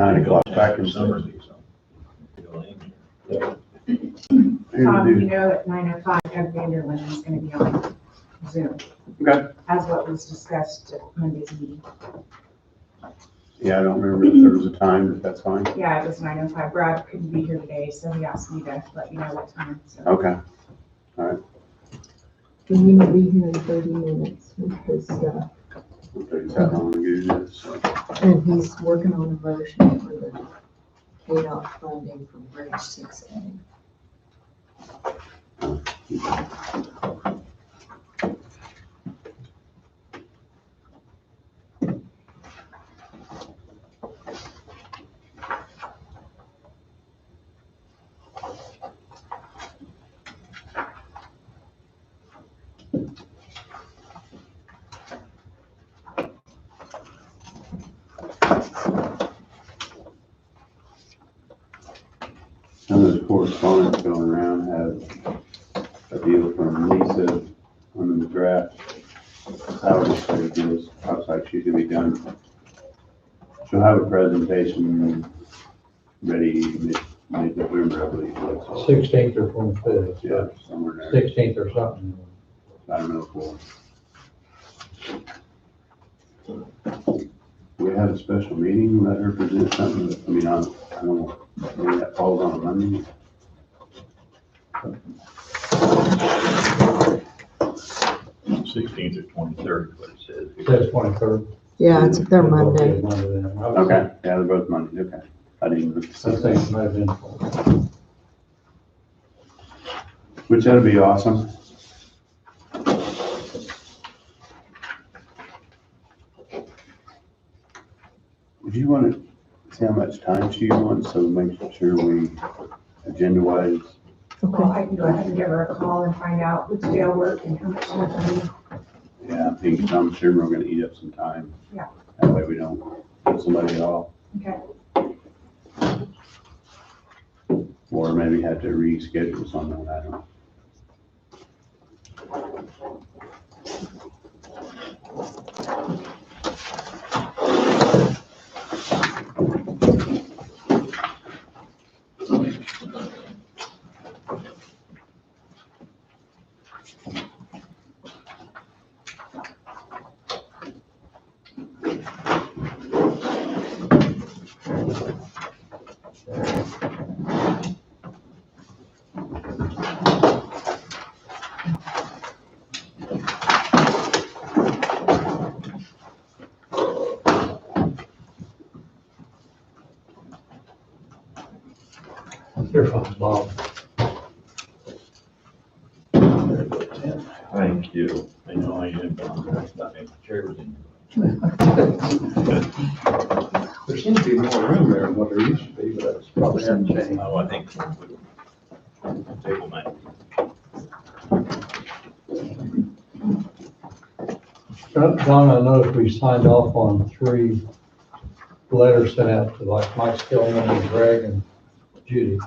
9 o'clock back in summer. Tom, you know at 9:05, Doug Vanderlyn is gonna be on Zoom, Okay. as what was discussed at Monday's meeting. Yeah, I don't remember if there was a time, but that's fine. Yeah, it was 9:05. Brad couldn't be here today, so he asked me to let you know what time, so. Okay. And we will be here in 30 minutes with his stuff. We'll take that long to do this, so. And he's working on a motion for the KDOT funding for Bridge 6A. Some of the correspondence going around have a deal from Lisa on the draft. Salary study deals, looks like she's gonna be done. She'll have a presentation ready mid-November, I believe. 16th or 25th. Yeah, somewhere there. 16th or something. I don't know if we have a special meeting, let her present something. I mean, I don't know, maybe that falls on a Monday. 16th or 23rd, what it says. It says 23rd. Yeah, it's their Monday. Okay, yeah, they're both Mondays, okay. I didn't look. I think it might have been. Which that'd be awesome. If you want to see how much time she wants, so make sure we agenda-wise. Well, I can go ahead and give her a call and find out which day will work and how much time I need. Yeah, I think I'm sure we're gonna eat up some time. Yeah. That way we don't get somebody at all, Okay. or maybe have to reschedule something, I don't know. Here comes Bob. Thank you. I know I am, but I'm not in the chairs in. There seems to be more room there than what there used to be, but that's probably hasn't changed. Oh, I think. Table might. John, I noticed we signed off on 3 letters sent out to like Mike Skillman and Greg and Judy.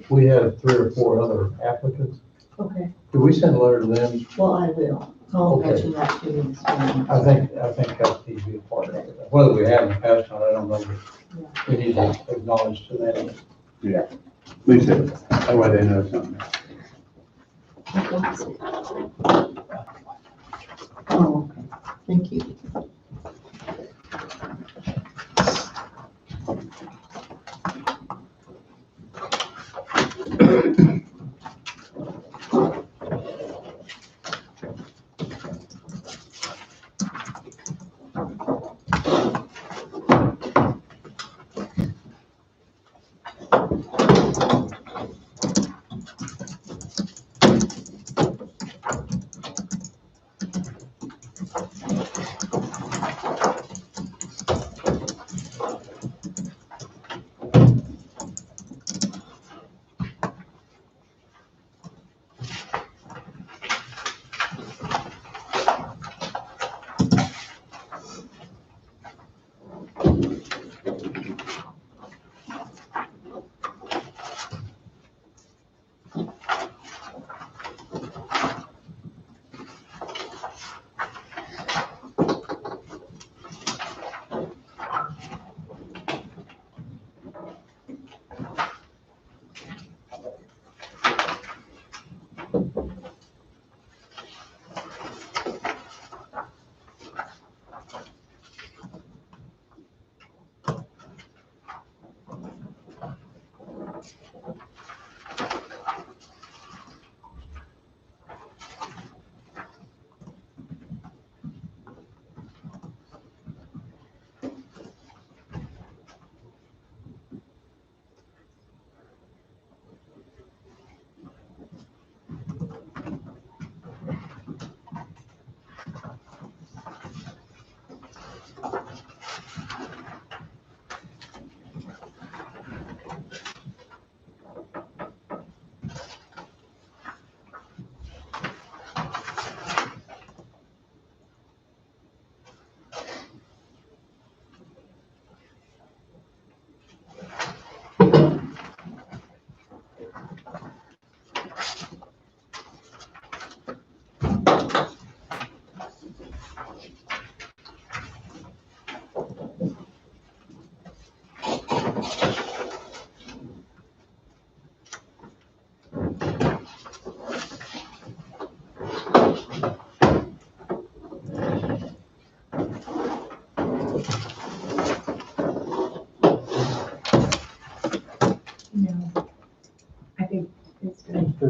We had 3 or 4 other applicants. Okay, Do we send a letter to them? well, I will. I'll Okay. mention that to you this morning. I think that needs to be a part of it. Whether we have in the past, I don't know, but we need to acknowledge to them. At least that way they know something. Oh, okay, thank you.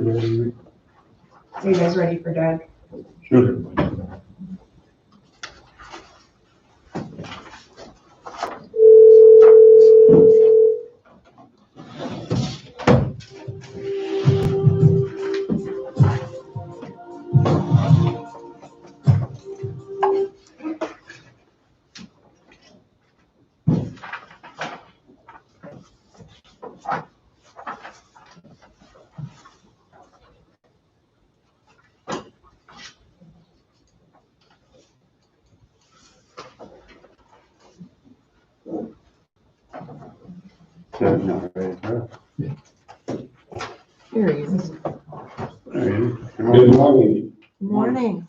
ready. Are you guys ready for Doug? Sure. Doug's not ready for us. Here he is. There he is. Come Good on. morning. Morning.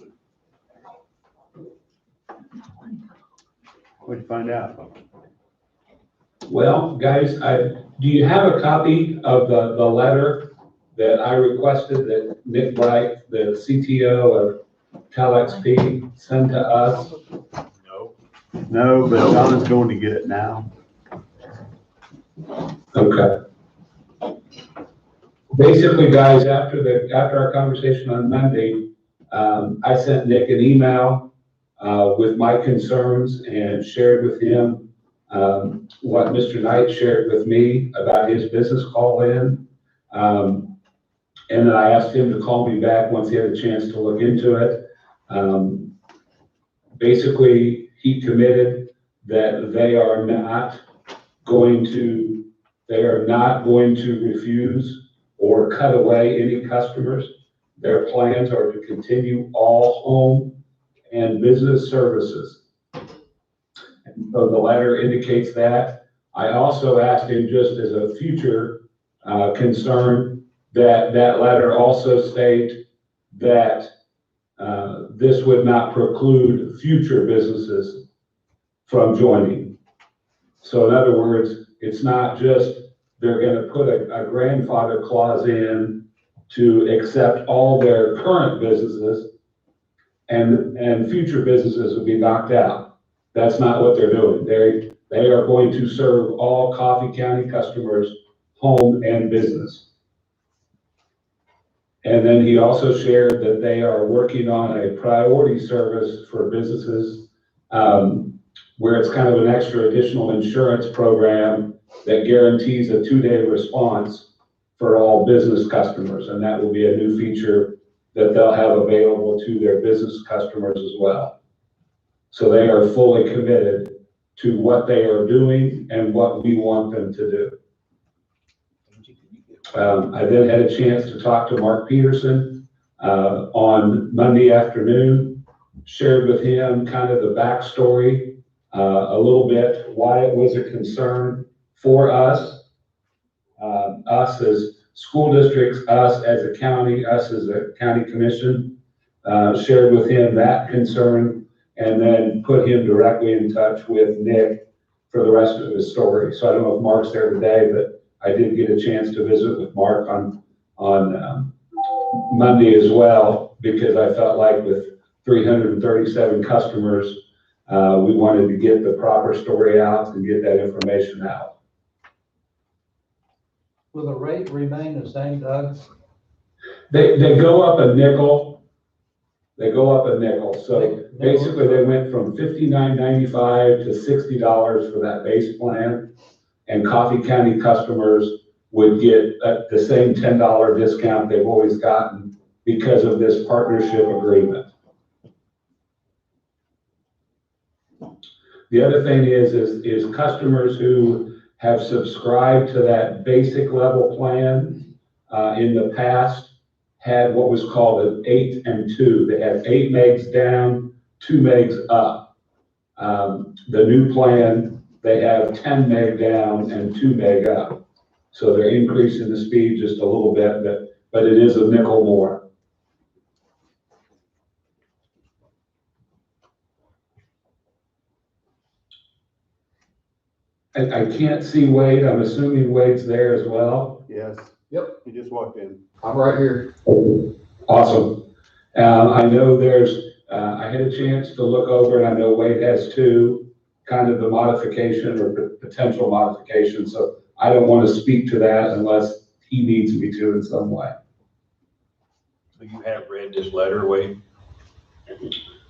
What'd you find out? Well, guys, do you have a copy of the letter that I requested that Nick Bright, the CTO of TelXP, sent to us? No, but Donna's going to get it now. Okay. Basically, guys, after our conversation on Monday, I sent Nick an email with my concerns and shared with him what Mr. Knight shared with me about his business call in. And then I asked him to call me back once he had a chance to look into it. Basically, he committed that they are not going to refuse or cut away any customers. Their plans are to continue all home and business services. And so the letter indicates that. I also asked him, just as a future concern, that letter also state that this would not preclude future businesses from joining. So in other words, it's not just they're going to put a grandfather clause in to accept all their current businesses and future businesses will be knocked out. That's not what they're doing. They are going to serve all Coffee County customers, home and business. And then he also shared that they are working on a priority service for businesses where it's kind of an extra additional insurance program that guarantees a 2-day response for all business customers. And that will be a new feature that they'll have available to their business customers as well. So they are fully committed to what they are doing and what we want them to do. I then had a chance to talk to Mark Peterson on Monday afternoon, shared with him kind of the backstory, a little bit, why it was a concern for us, us as school districts, us as a county, us as a county commission, shared with him that concern, and then put him directly in touch with Nick for the rest of his story. So I don't know if Mark's there today, but I did get a chance to visit with Mark on Monday as well, because I felt like with 337 customers, we wanted to get the proper story out and get that information out. Will the rate remain the same, Doug? They go up a nickel. They go up a nickel. So basically they went from $59.95 to $60 for that base plan. And Coffee County customers would get the same $10 discount they've always gotten because of this partnership agreement. The other thing is customers who have subscribed to that basic level plan in the past had what was called an 8 and 2. They had 8 megs down, 2 megs up. The new plan, they have 10 meg down and 2 meg up. So they're increasing the speed just a little bit, but it is a nickel more. I can't see Wade. I'm assuming Wade's there as well. Yes. Yep. He just walked in. I'm right here. Awesome. I know I had a chance to look over, and I know Wade has too, kind of the modification or potential modification. So I don't want to speak to that unless he needs me to in some way. So you have read this letter, Wade?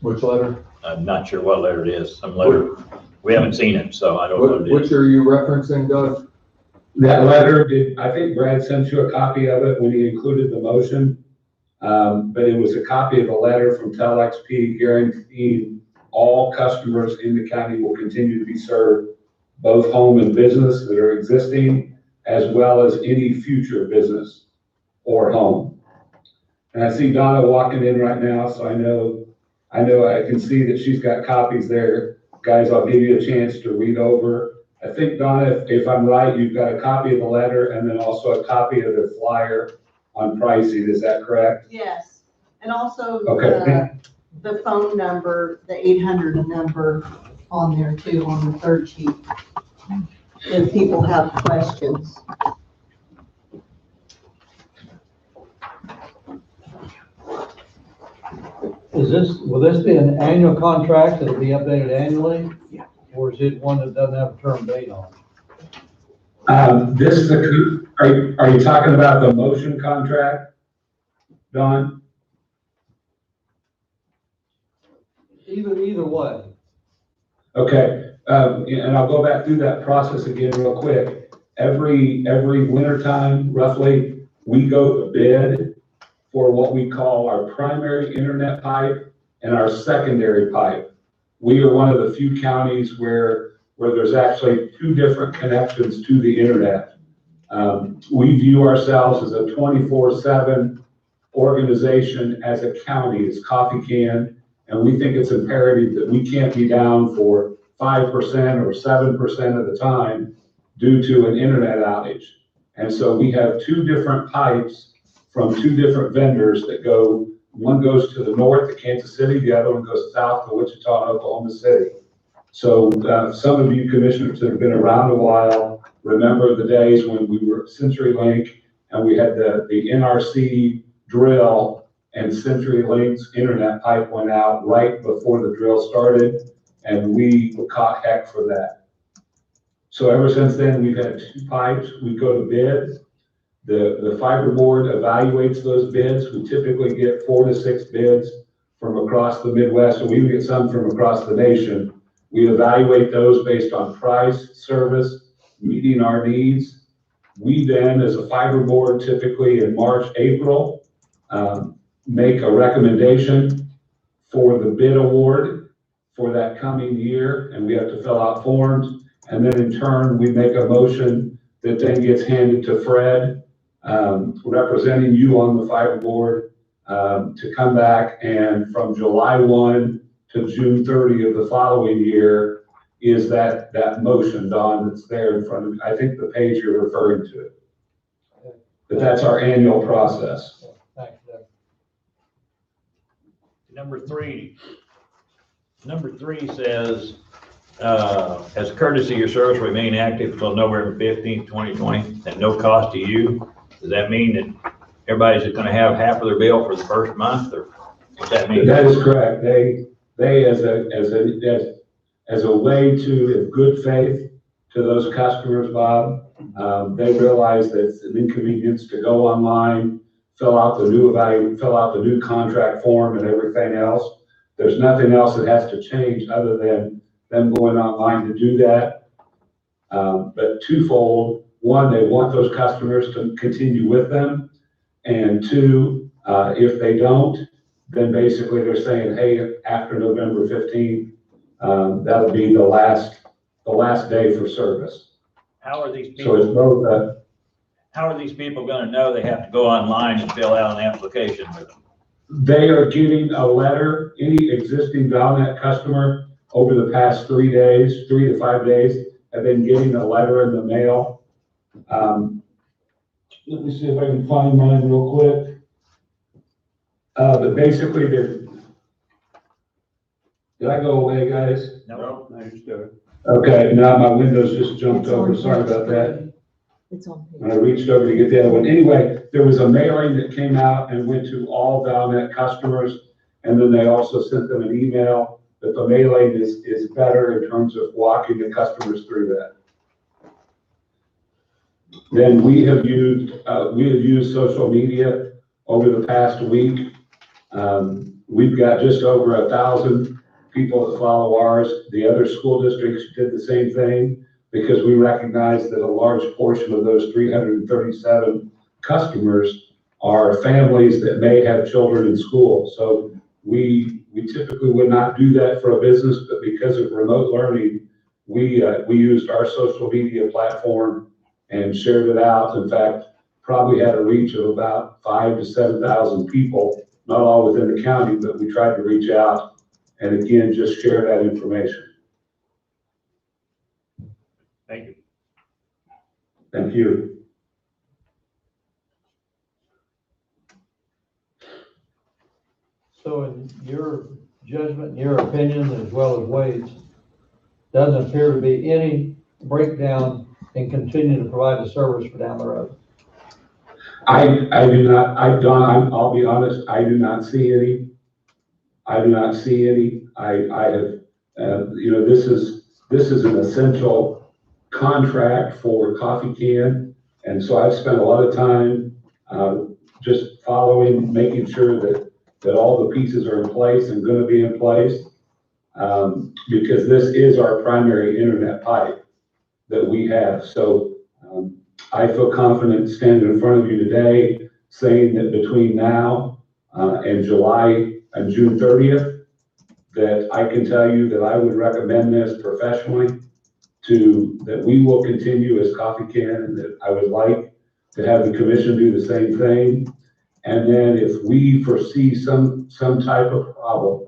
Which letter? I'm not sure what letter it is, some letter. We haven't seen it, so I don't know what it is. Which are you referencing, Doug? That letter, I think Brad sent you a copy of it when he included the motion. But it was a copy of a letter from TelXP guaranteeing all customers in the county will continue to be served, both home and business that are existing, as well as any future business or home. And I see Donna walking in right now, so I know I can see that she's got copies there. Guys, I'll give you a chance to read over. I think, Donna, if I'm right, you've got a copy of the letter and then also a copy of the flyer on pricing, is that correct? Yes, and also Okay. the phone number, the 800 number on there too, on the third sheet. If people have questions. Will this be an annual contract that'll be updated annually? Yeah. Or is it one that doesn't have a term date on it? This is are you talking about the motion contract, Don? Either way. Okay, and I'll go back through that process again real quick. Every winter time, roughly, we go to bid for what we call our primary internet pipe and our secondary pipe. We are one of the few counties where there's actually two different connections to the internet. We view ourselves as a 24/7 organization as a county, as Coffee Can, and we think it's imperative that we can't be down for 5% or 7% of the time due to an internet outage. And so we have two different pipes from two different vendors that go, one goes to the north to Kansas City, the other one goes south to Wichita and Oklahoma City. So some of you commissioners that have been around a while remember the days when we were CenturyLink and we had the NRC drill and CenturyLink's internet pipe went out right before the drill started, and we caught heck for that. So ever since then, we've had two pipes. We go to bid. The fiber board evaluates those bids. We typically get 4 to 6 bids from across the Midwest, and we get some from across the nation. We evaluate those based on price, service, meeting our needs. We then, as a fiber board, typically in March, April, make a recommendation for the bid award for that coming year, and we have to fill out forms. And then in turn, we make a motion that then gets handed to Fred, representing you on the fiber board, to come back, and from July 1 to June 30 of the following year is that motion, Don, that's there in front of, I think the page you're referring to. But that's our annual process. Thanks, Doug. Number three says, as a courtesy, your service remain active until November 15th, 2020, at no cost to you. Does that mean that everybody's just gonna have half of their bill for the first month, or what's that mean? That is correct. They as a way to, in good faith, to those customers, Bob, they realize that it's an inconvenience to go online, fill out the new contract form and everything else. There's nothing else that has to change other than them going online to do that. But twofold: one, they want those customers to continue with them, and two, if they don't, then basically they're saying, hey, after November 15th, that'll be the last day for service. How are these So it's people, both, how are these people gonna know they have to go online and fill out an application with them? they are getting a letter, any existing Valnet customer over the past 3 days, 3 to 5 days, have been getting a letter in the mail. Let me see if I can find mine real quick. But basically they're, did I go away, guys? No. No, you're still. Okay, now my windows just jumped It's on over, sorry page about that. 3. It's on And I page. reached over to get the other one. Anyway, there was a mailing that came out and went to all Valnet customers. And then they also sent them an email, but the mailing is better in terms of walking the customers through that. Then we have used social media over the past week. We've got just over 1,000 people that follow ours. The other school districts did the same thing because we recognize that a large portion of those 337 customers are families that may have children in school. So we typically would not do that for a business, but because of remote learning, we used our social media platform and shared it out. In fact, probably had a reach of about 5,000 to 7,000 people, not all within the county, but we tried to reach out and again, just share that information. Thank you. Thank you. So in your judgment, and your opinion, as well as Wade's, doesn't appear to be any breakdown in continuing to provide the service for down the road. I do not, Don, I'll be honest, I do not see any. I do not see any. I have, you know, this is an essential contract for Coffee Can. And so I've spent a lot of time just following, making sure that all the pieces are in place and going to be in place. Because this is our primary internet pipe that we have. So I feel confident standing in front of you today saying that between now and June 30th, that I can tell you that I would recommend this professionally that we will continue as Coffee Can, and that I would like to have the commission do the same thing. And then if we foresee some type of problem,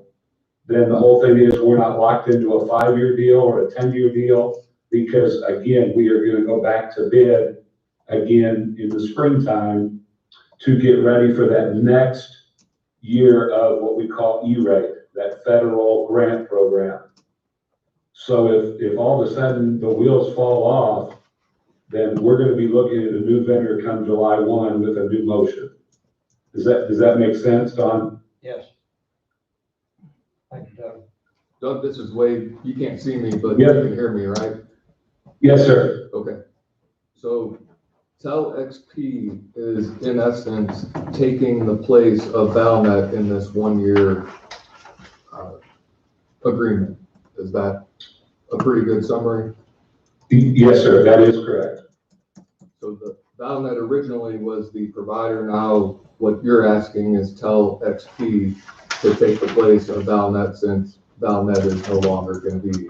then the whole thing is we're not locked into a 5-year deal or a 10-year deal, because again, we are going to go back to bid again in the springtime to get ready for that next year of what we call E-rate, that federal grant program. So if all of a sudden the wheels fall off, then we're going to be looking at a new vendor come July 1 with a new motion. Does that make sense, Don? Yes. Thank you, Doug. Doug, this is Wade. You can't see me, but Yeah. you can hear me, right? Yes, sir. Okay. So TelXP is in essence taking the place of Valnet in this 1-year agreement. Is that a pretty good summary? Yes, sir. That is correct. So the Valnet originally was the provider. Now what you're asking is TelXP to take the place of Valnet, since Valnet is no longer going to be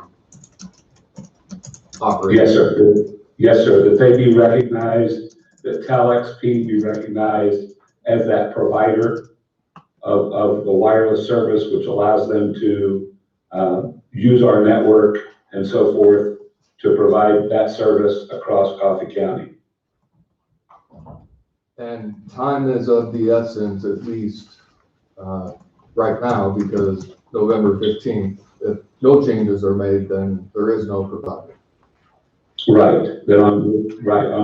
operating. Yes, sir. Yes, sir. That they be recognized, that TelXP be recognized as that provider of the wireless service, which allows them to use our network and so forth to provide that service across Coffee County. And time is of the essence, at least right now, because November 15th, if no changes are made, then there is no provider. Right. Then on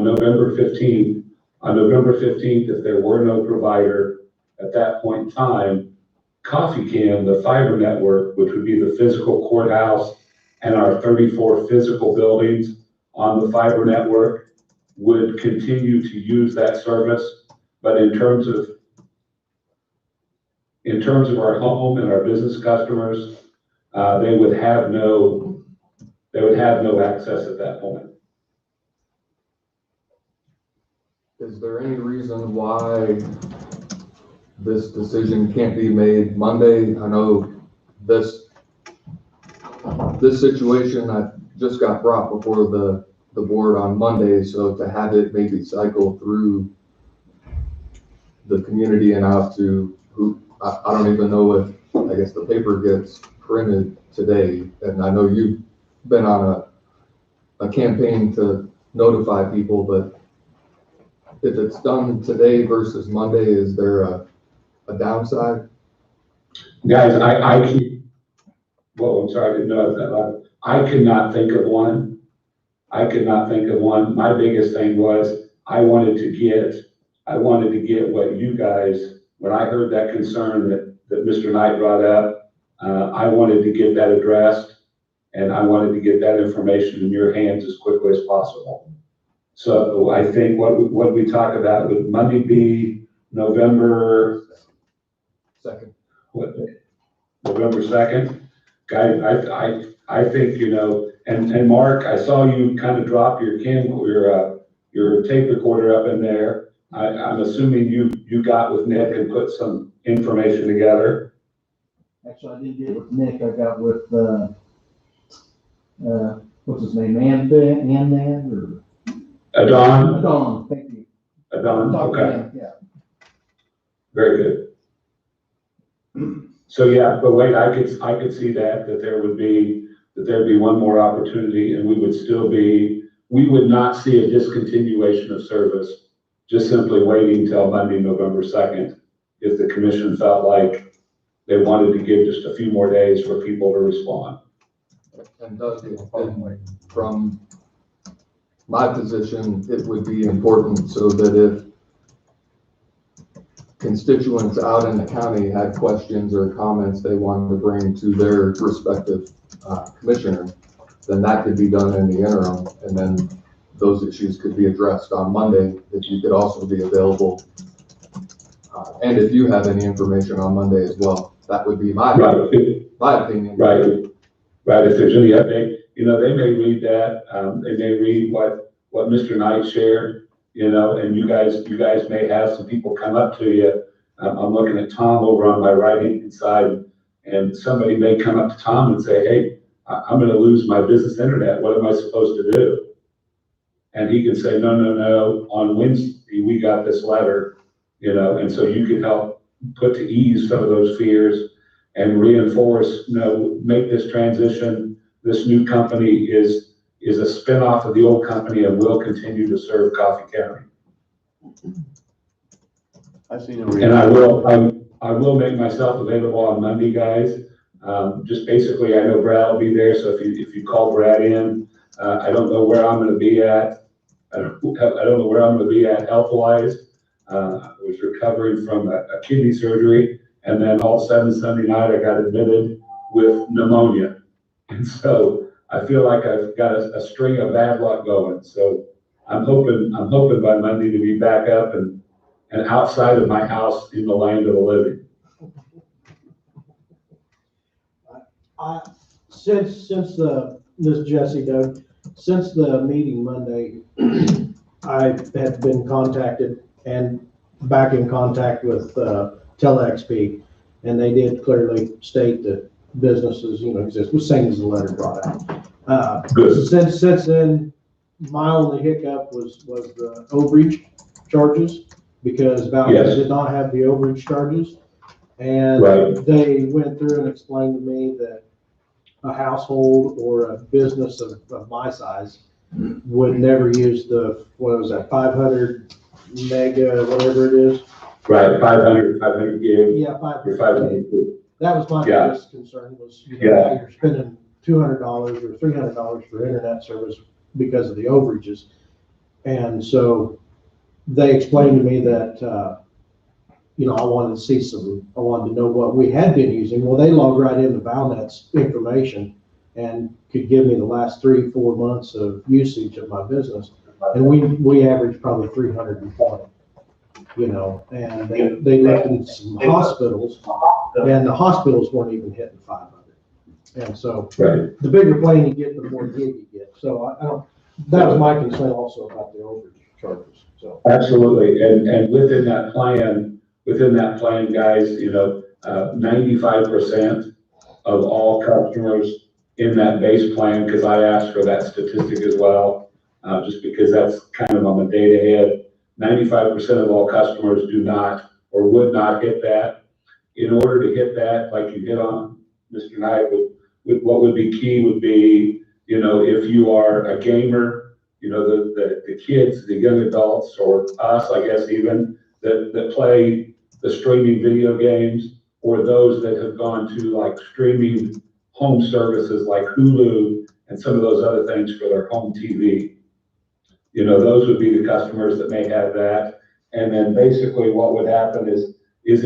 November 15th, if there were no provider at that point in time, Coffee Can, the fiber network, which would be the physical courthouse and our 34 physical buildings on the fiber network, would continue to use that service. But in terms of our home and our business customers, they would have no access at that point. Is there any reason why this decision can't be made Monday? I know this situation that just got brought before the board on Monday, so to have it maybe cycle through the community and out to who, I don't even know if, I guess the paper gets printed today, and I know you've been on a campaign to notify people, but if it's done today versus Monday, is there a downside? Guys, I'm sorry, I didn't know that loud. I could not think of one. My biggest thing was I wanted to get what you guys, when I heard that concern that Mr. Knight brought up, I wanted to get that addressed, and I wanted to get that information in your hands as quickly as possible. So I think what we talked about, would Monday be November, Second. what, November 2nd. Guys, I think, you know, and Mark, I saw you kind of drop your your tape recorder up in there. I'm assuming you got with Nick and put some information together. Actually, I didn't get with Nick, I got with, what's his name, Andan, or? Adon, Don, thank you. Adon, Talked to okay, him, yeah. very good. So yeah, but wait, I could see that there'd be one more opportunity and we would not see a discontinuation of service, just simply waiting till Monday, November 2nd, if the commission felt like they wanted to give just a few more days for people to respond. And Doug, from my position, it would be important so that if constituents out in the county had questions or comments they wanted to bring to their respective commissioner, then that could be done in the interim, and then those issues could be addressed on Monday, if you could also be available. And if you have any information on Monday as well, that would be my opinion. Right, if there's any update, you know, they may read that, they may read what Mr. Knight shared, you know, and you guys may have some people come up to you. I'm looking at Tom over on my right-hand side, and somebody may come up to Tom and say, hey, I'm gonna lose my business internet, what am I supposed to do? And he can say, no, on Wednesday, we got this letter, you know, and so you can help put to ease some of those fears and reinforce, you know, make this transition. This new company is a spinoff of the old company and will continue to serve Coffee County. I see no And reason. I will make myself available on Monday, guys. Just basically, I know Brad will be there, so if you call Brad in, I don't know where I'm gonna be at. I don't know where I'm gonna be at health-wise. I was recovering from a kidney surgery, and then all of a sudden Sunday night, I got admitted with pneumonia. And so I feel like I've got a string of bad luck going. So I'm hoping by Monday to be back up and outside of my house in the land of the living. Since this Jesse, Doug, since the meeting Monday, I have been contacted and back in contact with TeleXP, and they did clearly state that businesses, you know, exist, the same as the letter brought out. Since then, my only hiccup was the overreach charges, because Valley did not have the overreach charges. And they went through and explained to me that a household or a business of my size would never use the, what was that, 500 mega, whatever it is. Right, 500 gig. Yeah, 500 gig. That was my biggest concern was, you know, you're spending $200 or $300 for internet service because of the overages. And so they explained to me that, you know, I wanted to know what we had been using. Well, they logged right into Valnet's information and could give me the last 3-4 months of usage of my business. And we averaged probably 320, you know, and they looked in some hospitals, and the hospitals weren't even hitting 500. And so the bigger plane you get, the more gig you get. So I don't, that was my concern also about the overage charges. So absolutely, and within that plan, guys, you know, 95% of all customers in that base plan, because I asked for that statistic as well, just because that's kind of on the data head. 95% of all customers do not or would not hit that. In order to hit that, like you hit on, Mr. Knight, what would be key would be, you know, if you are a gamer, you know, the kids, the young adults, or us, I guess even, that play the streaming video games, or those that have gone to like streaming home services like Hulu and some of those other things for their home TV. You know, those would be the customers that may have that. And then basically what would happen is if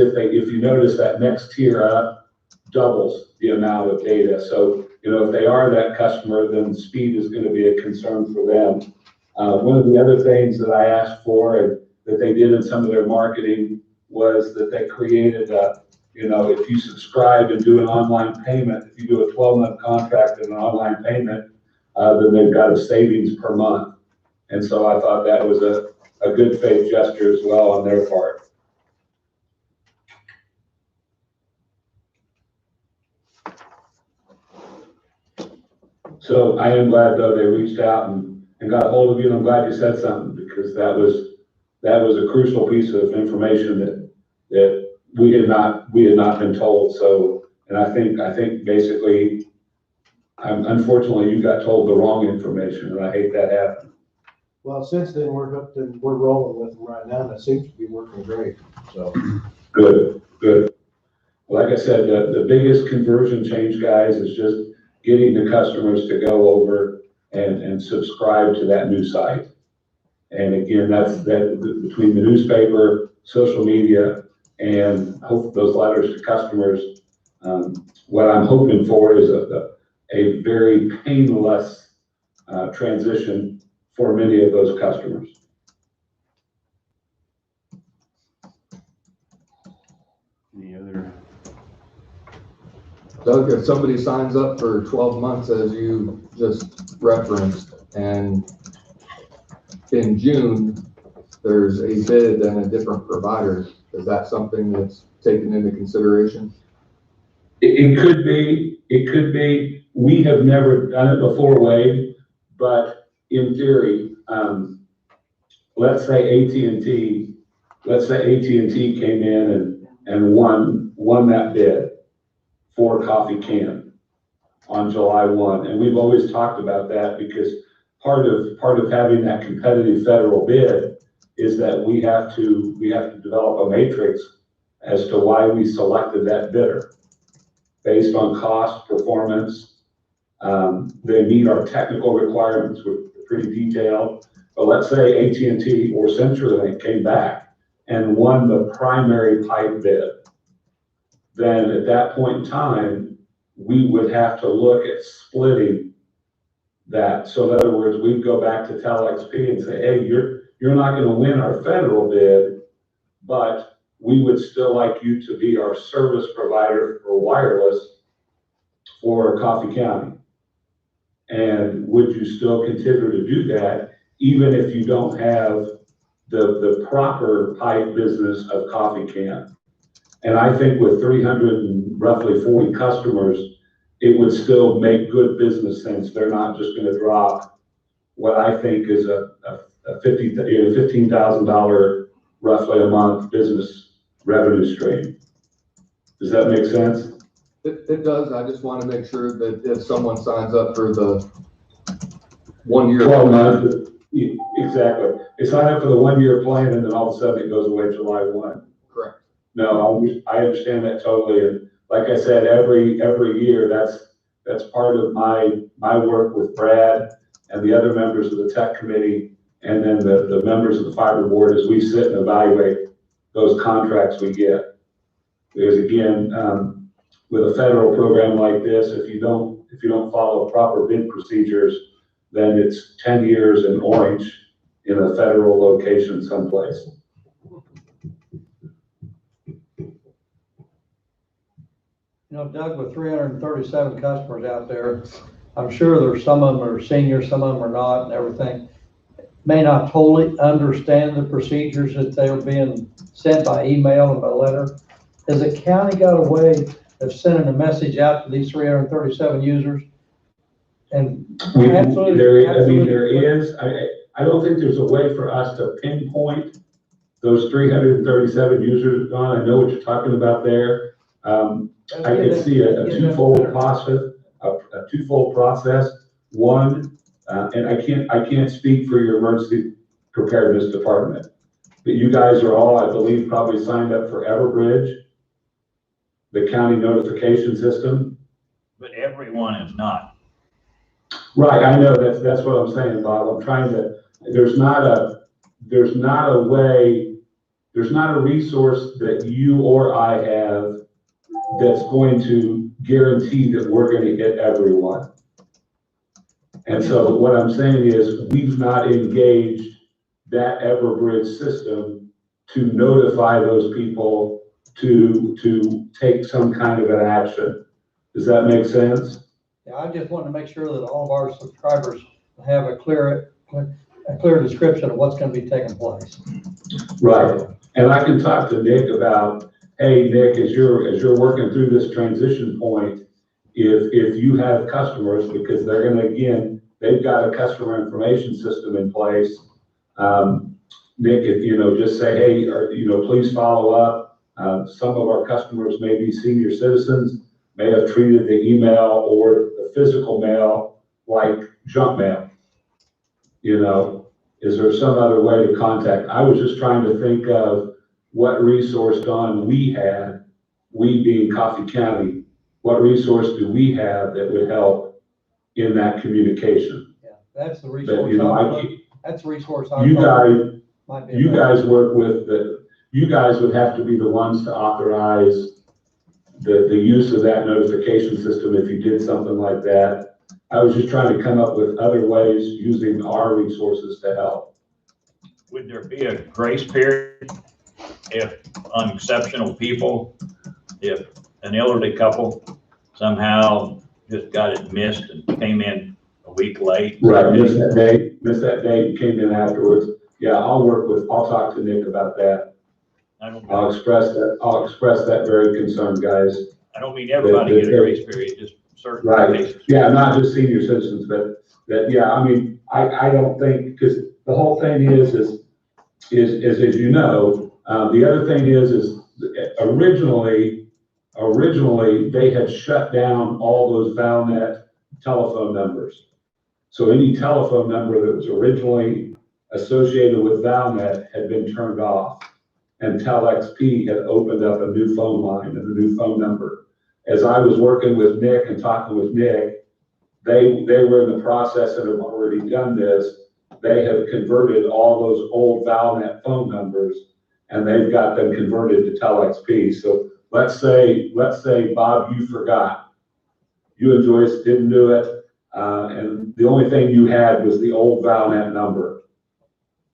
you notice that next tier up doubles the amount of data. So, you know, if they are that customer, then speed is going to be a concern for them. One of the other things that I asked for and that they did in some of their marketing was that they created a, if you subscribe and do an online payment, if you do a 12-month contract and an online payment, then they've got a savings per month. And so I thought that was a good faith gesture as well on their part. So I am glad though they reached out and got a hold of you, and I'm glad you said something, because that was a crucial piece of information that we had not been told. So, and I think basically, unfortunately, you got told the wrong information, and I hate that happened. Well, since then, we're hooked and we're rolling with them right now, and it seems to be working great, so. Good. Like I said, the biggest conversion change, guys, is just getting the customers to go over and subscribe to that new site. And again, that's between the newspaper, social media, and hope those letters to customers. What I'm hoping for is a very painless transition for many of those customers. Any other? Doug, if somebody signs up for 12 months, as you just referenced, and in June, there's a bid and a different provider, is that something that's taken into consideration? It could be. We have never done it before, Wade, but in theory, let's say AT&T came in and won that bid for Coffee Can on July 1. And we've always talked about that, because part of having that competitive federal bid is that we have to develop a matrix as to why we selected that bidder based on cost, performance. They meet our technical requirements, which are pretty detailed. But let's say AT&T or CenturyLink came back and won the primary pipe bid. Then at that point in time, we would have to look at splitting that. So in other words, we'd go back to TelXP and say, hey, you're not going to win our federal bid, but we would still like you to be our service provider for wireless for Coffee County. And would you still consider to do that, even if you don't have the proper pipe business of Coffee Can? And I think with 340 customers, it would still make good business sense. They're not just going to drop what I think is a $15,000 roughly a month business revenue stream. Does that make sense? It does. I just want to make sure that if someone signs up for the 1 year. 12 months, exactly. They sign up for the 1 year plan, and then all of a sudden it goes away July 1. Correct. No, I understand that totally. And like I said, every year, that's part of my work with Brad and the other members of the tech committee, and then the members of the fiber board, as we sit and evaluate those contracts we get. Because again, with a federal program like this, if you don't follow proper bid procedures, then it's 10 years in orange in a federal location someplace. Doug, with 337 customers out there, I'm sure there's some of them are seniors, some of them are not, and everything. May not totally understand the procedures that they're being sent by email and by letter. Has the county got a way of sending a message out to these 337 users? And absolutely, there is. I don't think there's a way for us to pinpoint those 337 users, Don. I know what you're talking about there. I can see a twofold process. One, and I can't speak for your emergency preparedness department, but you guys are all, I believe, probably signed up for Everbridge, the county notification system. But everyone is not. Right, I know, that's what I'm saying, Bob. I'm trying to, there's not a resource that you or I have that's going to guarantee that we're going to get everyone. And so what I'm saying is we've not engaged that Everbridge system to notify those people to take some kind of an action. Does that make sense? Yeah, I just want to make sure that all of our subscribers have a clear description of what's gonna be taking place. Right. And I can talk to Nick about, hey, Nick, as you're working through this transition point, if you have customers, because they're gonna, again, they've got a customer information system in place. Nick, if, just say, hey, or, please follow up. Some of our customers may be senior citizens, may have treated the email or the physical mail like junk mail. Is there some other way to contact? I was just trying to think of what resource, Don, we being Coffee County, what resource do we have that would help in that communication? Yeah, that's the That, resource. That's the resource. you guys work with you guys would have to be the ones to authorize the use of that notification system if you did something like that. I was just trying to come up with other ways using our resources to help. Would there be a grace period if on exceptional people, if an elderly couple somehow just got it missed and came in a week late? Right, missed that date, came in afterwards. Yeah, I'll talk to Nick about that. I'll express that very concern, guys. I don't mean everybody get a grace period, just certain Right. cases. Yeah, not just senior citizens, but I don't think, because the whole thing is as you know, the other thing is originally they had shut down all those Valnet telephone numbers. So any telephone number that was originally associated with Valnet had been turned off. And TelXP had opened up a new phone line and a new phone number. As I was working with Nick and talking with Nick, they were in the process and have already done this. They have converted all those old Valnet phone numbers and they've got them converted to TelXP. So let's say, Bob, you forgot. You and Joyce didn't do it. And the only thing you had was the old Valnet number.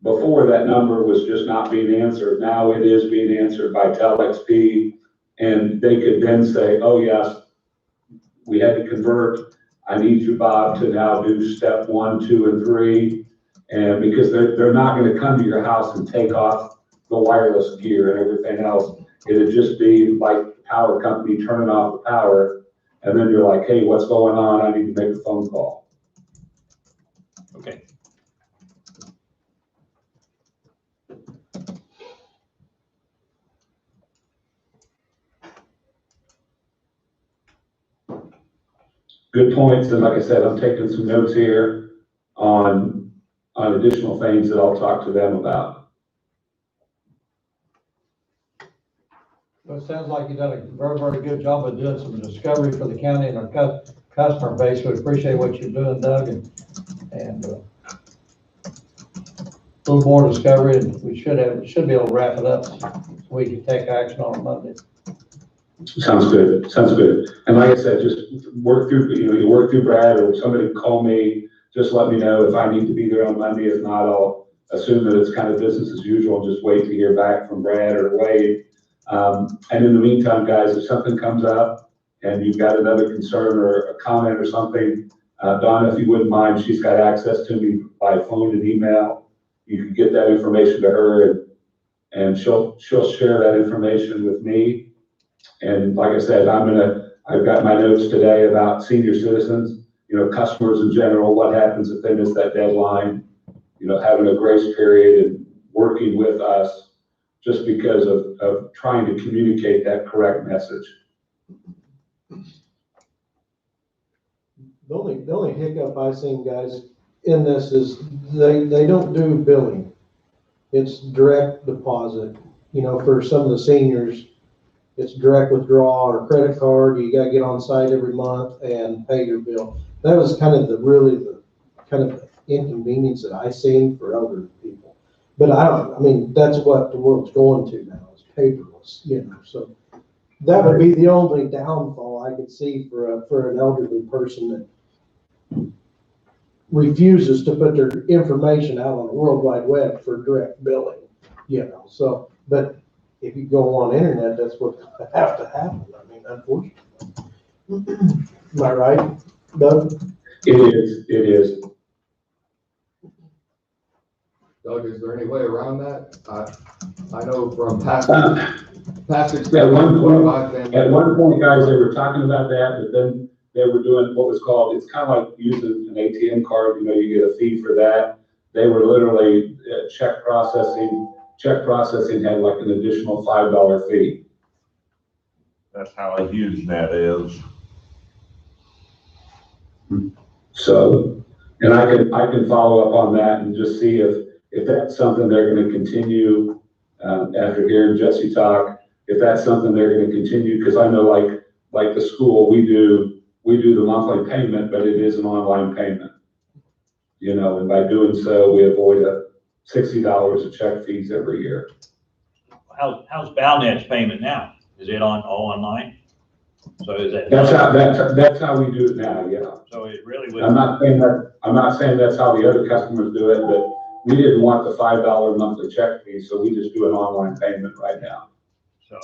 Before, that number was just not being answered. Now it is being answered by TelXP, and they could then say, oh yes, we had to convert. I need you, Bob, to now do step 1, 2, and 3. And because they're not going to come to your house and take off the wireless gear and everything else. It'd just be like the power company turning off the power. And then you're like, hey, what's going on? I need to make a phone call. Okay. Good points, and like I said, I'm taking some notes here on additional things that I'll talk to them about. Well, it sounds like you've done a very, very good job of doing some discovery for the county and our customer base. We appreciate what you're doing, Doug, and a little more discovery, and we should be able to wrap it up so we can take action on Monday. Sounds good. Sounds good. And like I said, just work through, you work through Brad, or somebody call me, just let me know if I need to be there on Monday. If not, I'll assume that it's kind of business as usual, just wait to hear back from Brad or Wade. And in the meantime, guys, if something comes up and you've got another concern or a comment or something, Donna, if you wouldn't mind, she's got access to me by phone and email. You can get that information to her, and she'll share that information with me. And like I said, I've got my notes today about senior citizens, customers in general, what happens if they miss that deadline, having a grace period and working with us just because of trying to communicate that correct message. The only hiccup I've seen, guys, in this is they don't do billing. It's direct deposit. For some of the seniors, it's direct withdrawal or credit card. You gotta get on site every month and pay your bill. That was kind of the kind of inconvenience that I seen for elderly people. But that's what the world's going to now, is paperless, so that would be the only downfall I could see for an elderly person that refuses to put their information out on the World Wide Web for direct billing, so But if you go on internet, that's what have to happen. I mean, unfortunately. Am I right, Doug? It is. Doug, is there any way around that? I know from past experience. At one point, I've been- At one point, guys, they were talking about that, but then they were doing what was called, it's kind of like using an ATM card, you get a fee for that. They were literally check processing had like an additional $5 fee. That's how a HughesNet is. So, and I can follow up on that and just see if that's something they're gonna continue, after hearing Jesse talk, if that's something they're gonna continue, because I know like the school, we do the monthly payment, but it is an online payment. And by doing so, we avoid $60 of check fees every year. How's Balnet's payment now? Is it all online? So is that? That's how we do it now, yeah. So it really would. I'm not saying that's how the other customers do it, but we didn't want the $5 monthly check fee, so we just do an online payment right now. So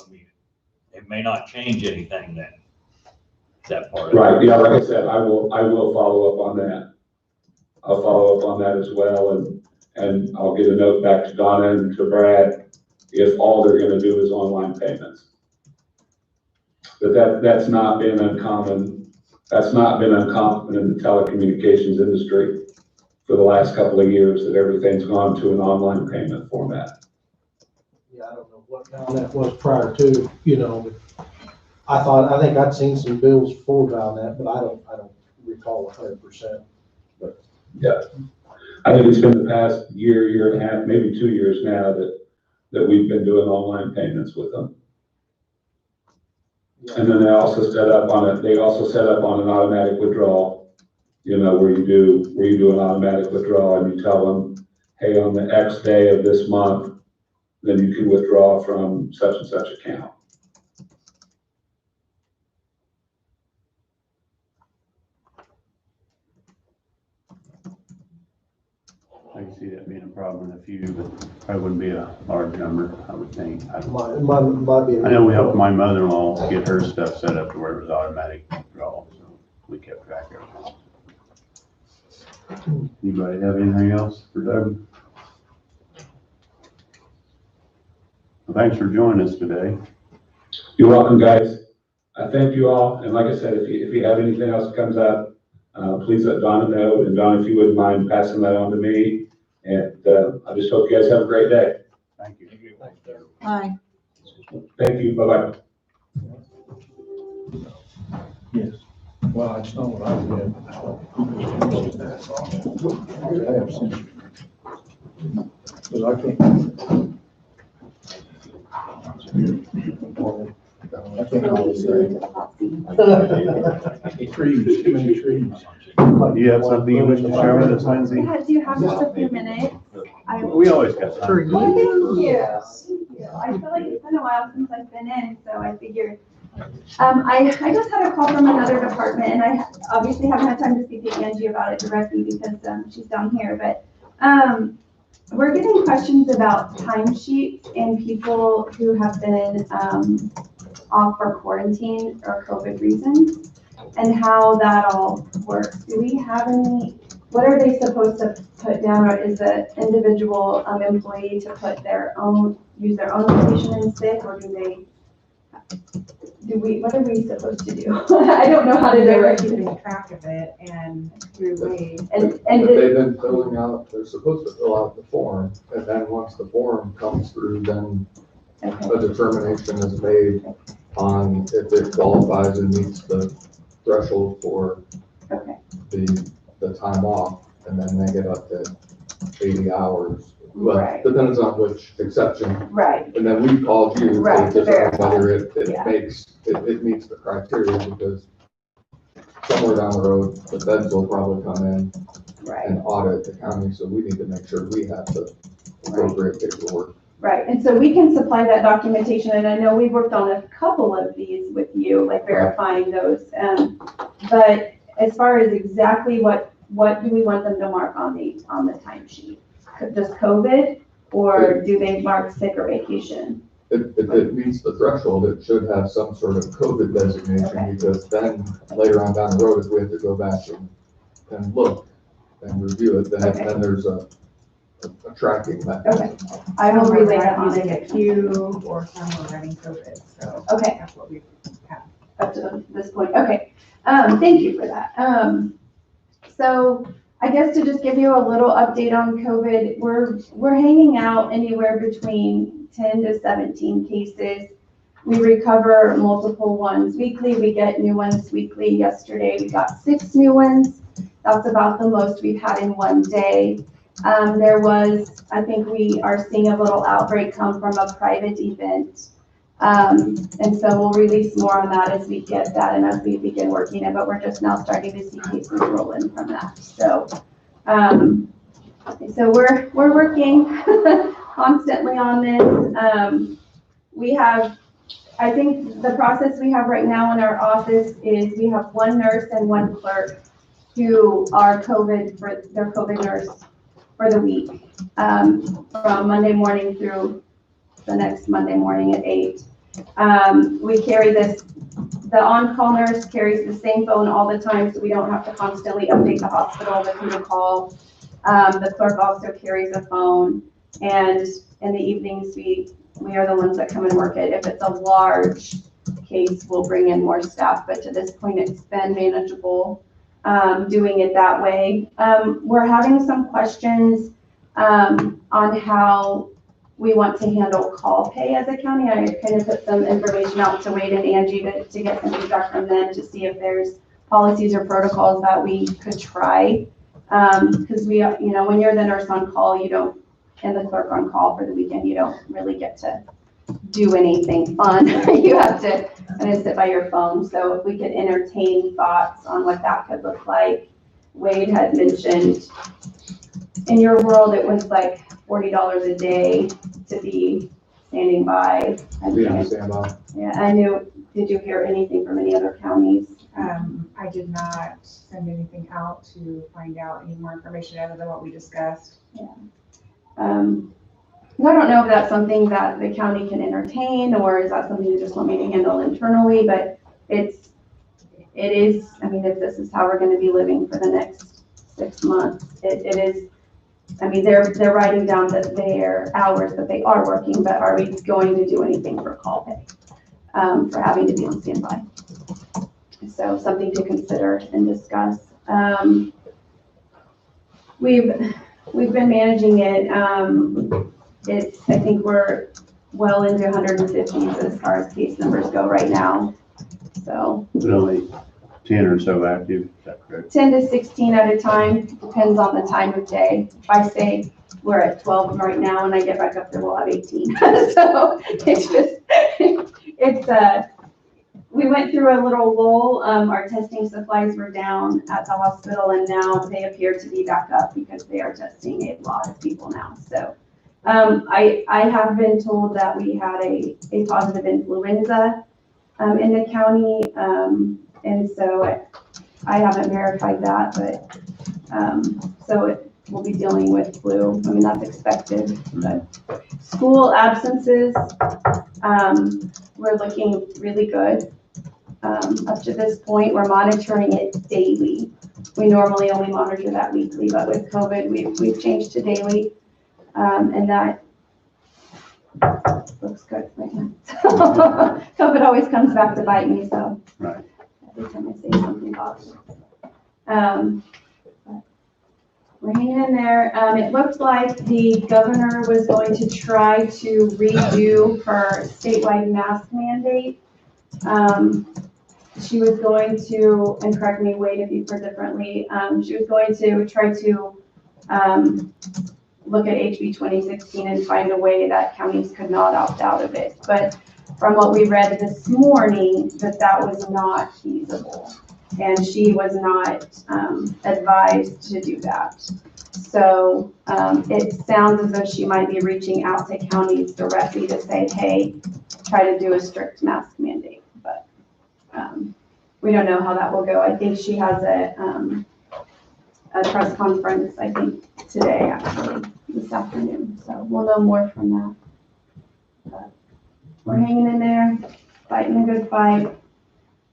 it may not change anything then, that part of it. Right, yeah, like I said, I will follow up on that. I'll follow up on that as well, and I'll get a note back to Donna and to Brad if all they're gonna do is online payments. But that's not been uncommon. That's not been uncommon in the telecommunications industry for the last couple of years, that everything's gone to an online payment format. Yeah, I don't know what Valnet was prior to, I think I'd seen some bills for Valnet, but I don't recall 100%. Yeah, I think it's been the past year and a half, maybe 2 years now that we've been doing online payments with them. And then they also set up on an automatic withdrawal, where you do an automatic withdrawal and you tell them, hey, on the X day of this month, then you can withdraw from such and such account. I can see that being a problem in a few, but probably wouldn't be a large number, I would think. Might be. I know we helped my mother-in-law get her stuff set up to where it was automatic withdrawal, so we kept track of it. Anybody have anything else for Doug? Well, thanks for joining us today. You're welcome, guys. I thank you all. And like I said, if you have anything else that comes up, please let Donna know. And Donna, if you wouldn't mind passing that on to me. And I just hope you guys have a great day. Thank you. Hi. Thank you. Bye-bye. Yes. Well, it's not what I did. I have since. Because I can't. I can't always say. Trees, too many trees. Do you have something you wish to share with us, Lindsay? Yeah, do you have just a few minutes? We always got time. For you? Thank you. Yes. Thank you. I feel like it's been a while since I've been in, so I figured. I just had a call from another department, and I obviously haven't had time to speak to Angie about it directly because she's down here, but we're getting questions about timesheets and people who have been off for quarantine or COVID reasons, and how that all works. Do we have any, what are they supposed to put down, or is the individual employee to put use their own vacation in sick, or what are we supposed to do? I don't know how to They're direct keeping you. track of it and through ways. And But they've been filling out, they're supposed to fill out the form, and then once the form comes through, then okay. a determination is made on if it qualifies and meets the threshold for Okay. the time off, and then they get up to 80 hours. Well, Right. depends on which exception, Right. and then we called you Right, to to determine verify. whether it Yeah. it meets the criteria, because somewhere down the road, the feds will probably come in Right. and audit the county, so we need to make sure we have the appropriate paperwork. Right. And so we can supply that documentation, and I know we've worked on a couple of these with you, like verifying those. But as far as exactly what do we want them to mark on the timesheet? Just COVID, Or do they mark sick or vacation? If it meets the threshold, it should have some sort of COVID designation, Okay. because then later on down the road, if we have to go back and look and review it, then, Okay. then there's a tracking mechanism. I will Some are relay that on using to a Q or some are running COVID, so Okay, that's what we have. up to this point, okay. Thank you for that. So I guess to just give you a little update on COVID, we're hanging out anywhere between 10 to 17 cases. We recover multiple ones weekly. We get new ones weekly. Yesterday, we got 6 new ones. That's about the most we've had in one day. I think we are seeing a little outbreak come from a private event. And so we'll release more on that as we get that and as we begin working it, but we're just now starting to see cases roll in from that. So, so we're working constantly on this. I think the process we have right now in our office is we have 1 nurse and 1 clerk who are their COVID nurse for the week, from Monday morning through the next Monday morning at 8. We carry the on-call nurse carries the same phone all the time, so we don't have to constantly update the hospital with who to call. The clerk also carries a phone, and in the evenings, we are the ones that come and work it. If it's a large case, we'll bring in more staff, but to this point, it's been manageable doing it that way. We're having some questions on how we want to handle call pay as a county. I kind of put some information out to Wade and Angie to get some feedback from them to see if there's policies or protocols that we could try. Because when you're the nurse on call, and the clerk on call for the weekend, you don't really get to do anything fun. You have to kind of sit by your phone. So if we could entertain thoughts on what that could look like. Wade had mentioned in your world, it was like $40 a day to be standing by. Be on standby. Yeah, did you hear anything from any other counties? I did not send anything out to find out any more information other than what we discussed. I don't know if that's something that the county can entertain, or is that something you just want me to handle internally, but it is, if this is how we're gonna be living for the next 6 months, it is, they're writing down their hours that they are working, but are we going to do anything for call pay, for having to be on standby? So something to consider and discuss. We've been managing it. I think we're well into 150s as far as case numbers go right now. So. But only 10 or so active, is that correct? 10 to 16 at a time, depends on the time of day. If I say we're at 12 right now and I get back up there, we'll have 18. So we went through a little lull. Our testing supplies were down at the hospital, and now they appear to be back up because they are testing a lot of people now. So I have been told that we had a positive influenza in the county, and so I haven't verified that, but we'll be dealing with flu. That's expected. But school absences, we're looking really good. Up to this point, we're monitoring it daily. We normally only monitor that weekly, but with COVID, we've changed to daily, and that looks good right now. COVID always comes back to bite me, so Right. every time I say something positive. We're hanging in there. It looked like the governor was going to try to redo her statewide mask mandate. She was going to, and correct me, Wade, if you've heard differently, she was going to try to look at HB 2016 and find a way that counties could not opt out of it. But from what we read this morning, that was not feasible. And she was not advised to do that. So it sounds as though she might be reaching out to counties directly to say, hey, try to do a strict mask mandate. But we don't know how that will go. I think she has a press conference, I think today actually, this afternoon, so we'll know more from that. But we're hanging in there, fighting a good fight,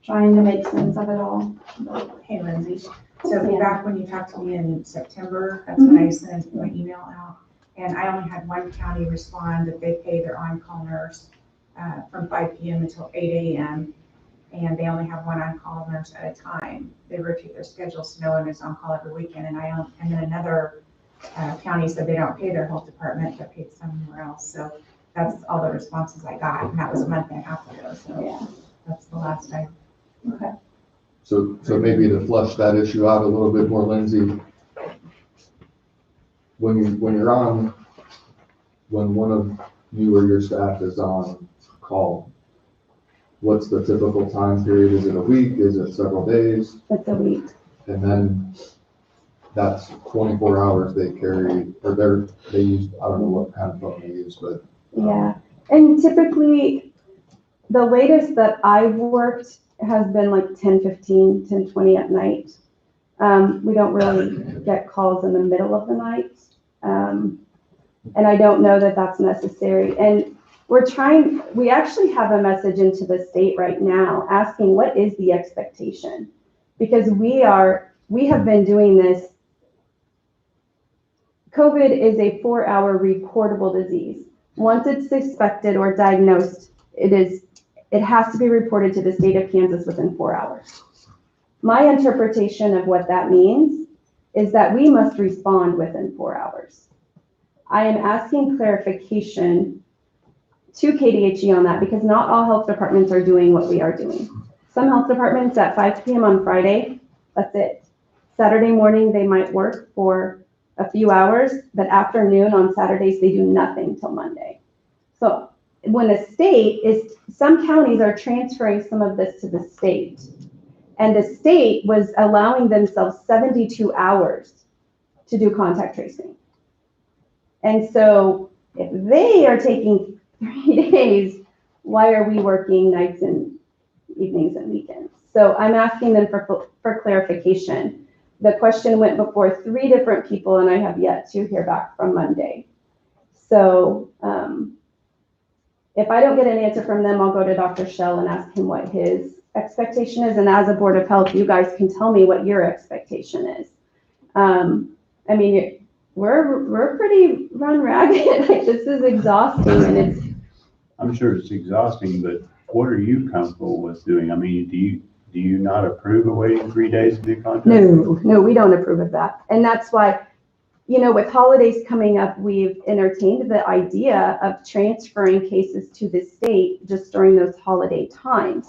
trying to make sense of it all. Hey Lindsay, so back when you talked to me in September, that's when I sent my email out. And I only had one county respond that they pay their on-call nurse from 5 PM until 8 AM. And they only have one on-call nurse at a time. They rotate their schedules so no one is on call every weekend. And then another county said they don't pay their health department, but paid somewhere else. So that's all the responses I got, and that was a month and a half ago. So Yeah. that's the last I. Okay. So maybe to flush that issue out a little bit more, Lindsay, when one of you or your staff is on call, what's the typical time period? Is it a week? Is it several days? It's a week. And then that's 24 hours they carry, or they use, I don't know what kind of phone they use, but. Yeah, and typically, the latest that I've worked has been like 10:15, 10:20 at night. We don't really get calls in the middle of the night. And I don't know that that's necessary. And we actually have a message into the state right now asking what is the expectation? Because we have been doing this. COVID is a 4-hour reportable disease. Once it's suspected or diagnosed, it has to be reported to the state of Kansas within 4 hours. My interpretation of what that means is that we must respond within 4 hours. I am asking clarification to KDHE on that because not all health departments are doing what we are doing. Some health departments at 5 PM on Friday, that's it. Saturday morning, they might work for a few hours, but afternoon on Saturdays, they do nothing till Monday. So when some counties are transferring some of this to the state, and the state was allowing themselves 72 hours to do contact tracing. And so if they are taking 3 days, why are we working nights and evenings and weekends? So I'm asking them for clarification. The question went before 3 different people and I have yet to hear back from Monday. So if I don't get an answer from them, I'll go to Dr. Shell and ask him what his expectation is. And as a Board of Health, you guys can tell me what your expectation is. I mean, we're pretty run ragged. Like, this is exhausting and I'm sure it's exhausting, but what are you comfortable with doing? I mean, do you not approve of waiting 3 days to do contact? No, we don't approve of that. And that's why, with holidays coming up, we've entertained the idea of transferring cases to the state just during those holiday times.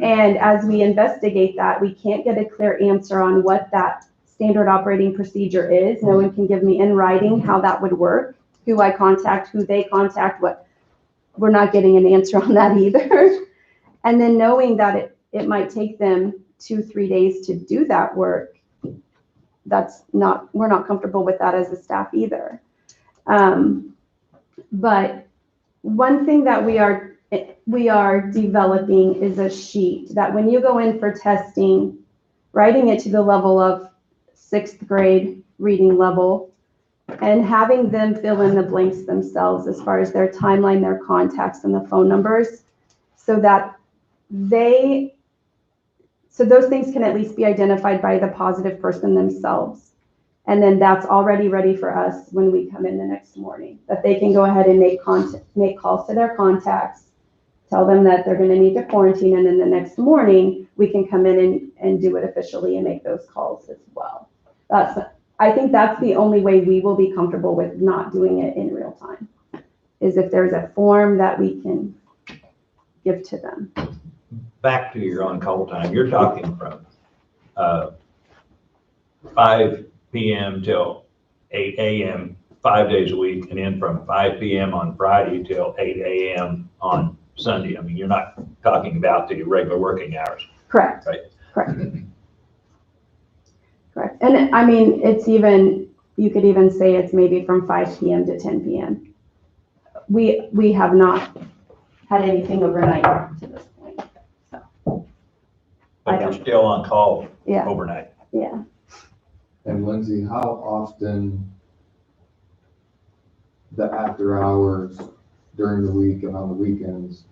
And as we investigate that, we can't get a clear answer on what that standard operating procedure is. No one can give me in writing how that would work, who I contact, who they contact, what. We're not getting an answer on that either. And then knowing that it might take them 2-3 days to do that work, we're not comfortable with that as a staff either. But one thing that we are developing is a sheet that when you go in for testing, writing it to the level of 6th grade reading level, and having them fill in the blanks themselves as far as their timeline, their contacts, and the phone numbers, so that those things can at least be identified by the positive person themselves. And then that's already ready for us when we come in the next morning, that they can go ahead and make calls to their contacts, tell them that they're going to need to quarantine, and then the next morning we can come in and do it officially and make those calls as well. I think that's the only way we will be comfortable with not doing it in real time, is if there's a form that we can give to them. Back to your on-call time, you're talking from 5 PM till 8 AM, 5 days a week, and then from 5 PM on Friday till 8 AM on Sunday. I mean, you're not talking about the regular working hours. Correct. Right. Correct. Correct. And I mean, you could even say it's maybe from 5 PM to 10 PM. We have not had anything overnight to this point. So. But you're still on call overnight. Yeah. And Lindsay, how often the after hours during the week and on the weekends,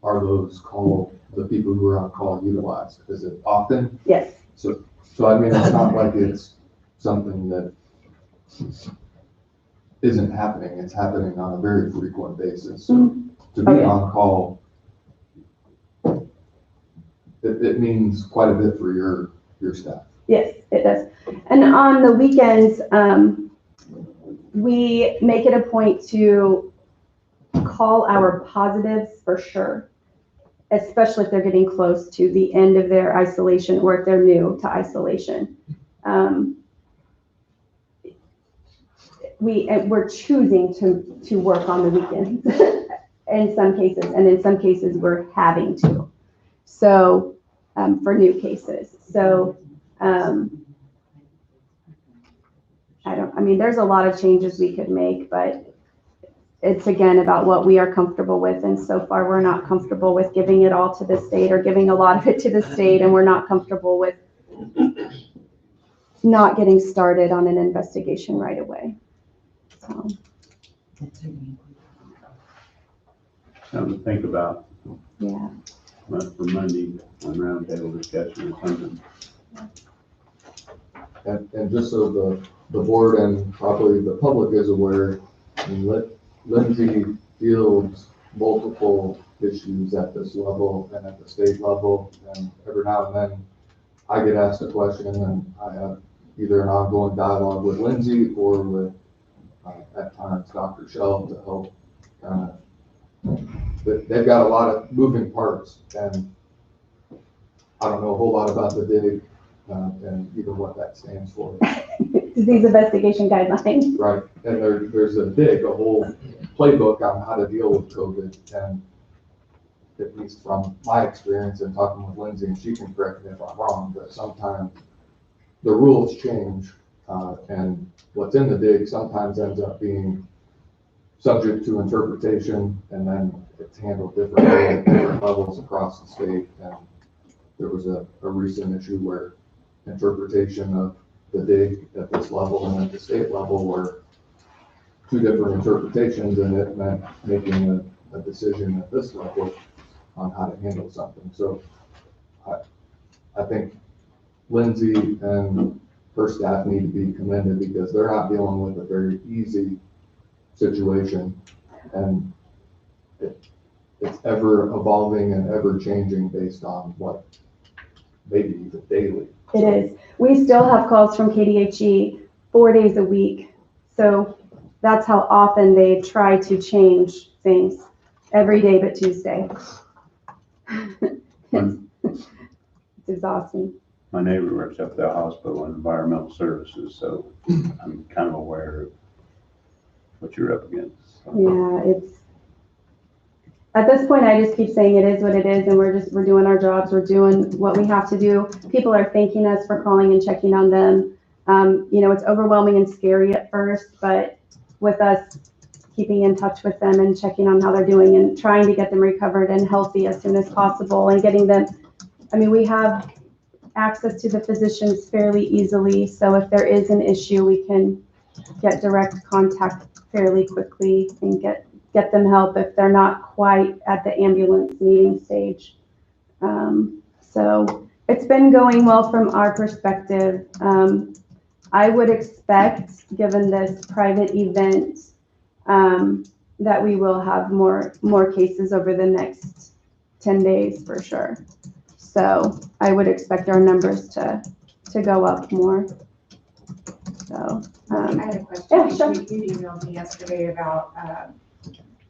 are those the people who are on call utilized? Is it often? Yes. So I mean, it's not like it's something that isn't happening. It's happening on a very frequent basis. So to be on call, it means quite a bit for your staff. Yes, it does. And on the weekends, we make it a point to call our positives for sure, especially if they're getting close to the end of their isolation or if they're new to isolation. We're choosing to work on the weekends in some cases, and in some cases we're having to. So for new cases. So there's a lot of changes we could make, but it's again about what we are comfortable with. And so far, we're not comfortable with giving it all to the state or giving a lot of it to the state. And we're not comfortable with not getting started on an investigation right away. So. Something to think about. Yeah. For Monday on roundtable discussion or something. And just so the board and probably the public is aware, Lindsay fields multiple issues at this level and at the state level. And every now and then I get asked a question and I have either an ongoing dialogue with Lindsay or with, at times, Dr. Shell to help kind of, they've got a lot of moving parts, and I don't know a whole lot about the DIG and even what that stands for. Disease investigation guidelines. Right, and there's a DIG, a whole playbook on how to deal with COVID, and at least from my experience in talking with Lindsay, and she can correct me if I'm wrong, but sometimes the rules change, and what's in the DIG sometimes ends up being subject to interpretation, and then it's handled differently at different levels across the state. And there was a recent issue where interpretation of the DIG at this level and at the state level were two different interpretations, and it meant making a decision at this level on how to handle something. So I think Lindsay and her staff need to be commended because they're not dealing with a very easy situation, and it's ever evolving and ever changing based on what maybe even daily. It is. We still have calls from KDHE 4 days a week. So that's how often they try to change things every day but Tuesday. It's exhausting. My neighbor works up at the hospital in environmental services, so I'm kind of aware of what you're up against. Yeah, it's, at this point, I just keep saying it is what it is, and we're doing our jobs, we're doing what we have to do. People are thanking us for calling and checking on them. It's overwhelming and scary at first, but with us keeping in touch with them and checking on how they're doing and trying to get them recovered and healthy as soon as possible and getting them, we have access to the physicians fairly easily. So if there is an issue, we can get direct contact fairly quickly and get them help if they're not quite at the ambulance needing stage. So it's been going well from our perspective. I would expect, given this private event, that we will have more cases over the next 10 days for sure. So I would expect our numbers to go up more. So I had a question. Yeah, sure. You emailed me yesterday about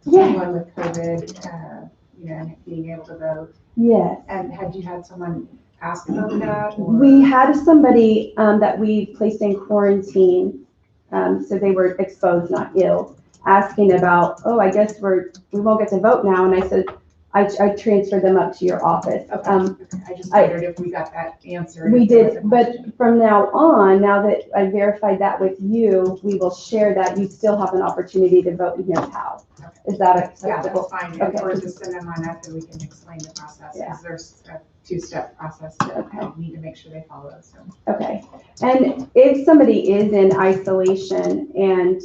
Yeah. anyone with COVID, and being able to vote. Yes. And had you had someone ask about that? Or? We had somebody that we placed in quarantine, so they were exposed, not ill, asking about, I guess we won't get to vote now. And I said, I transferred them up to your office. Okay. I just wondered if we got that answer. We did, but from now on, now that I verified that with you, we will share that you still have an opportunity to vote, and here's how. Okay. Is that Yeah, acceptable? that's fine. Okay. Or just send them on up and we can explain the process. Yeah. Because there's a two-step process that Okay. I need to make sure they follow. So. Okay. And if somebody is in isolation and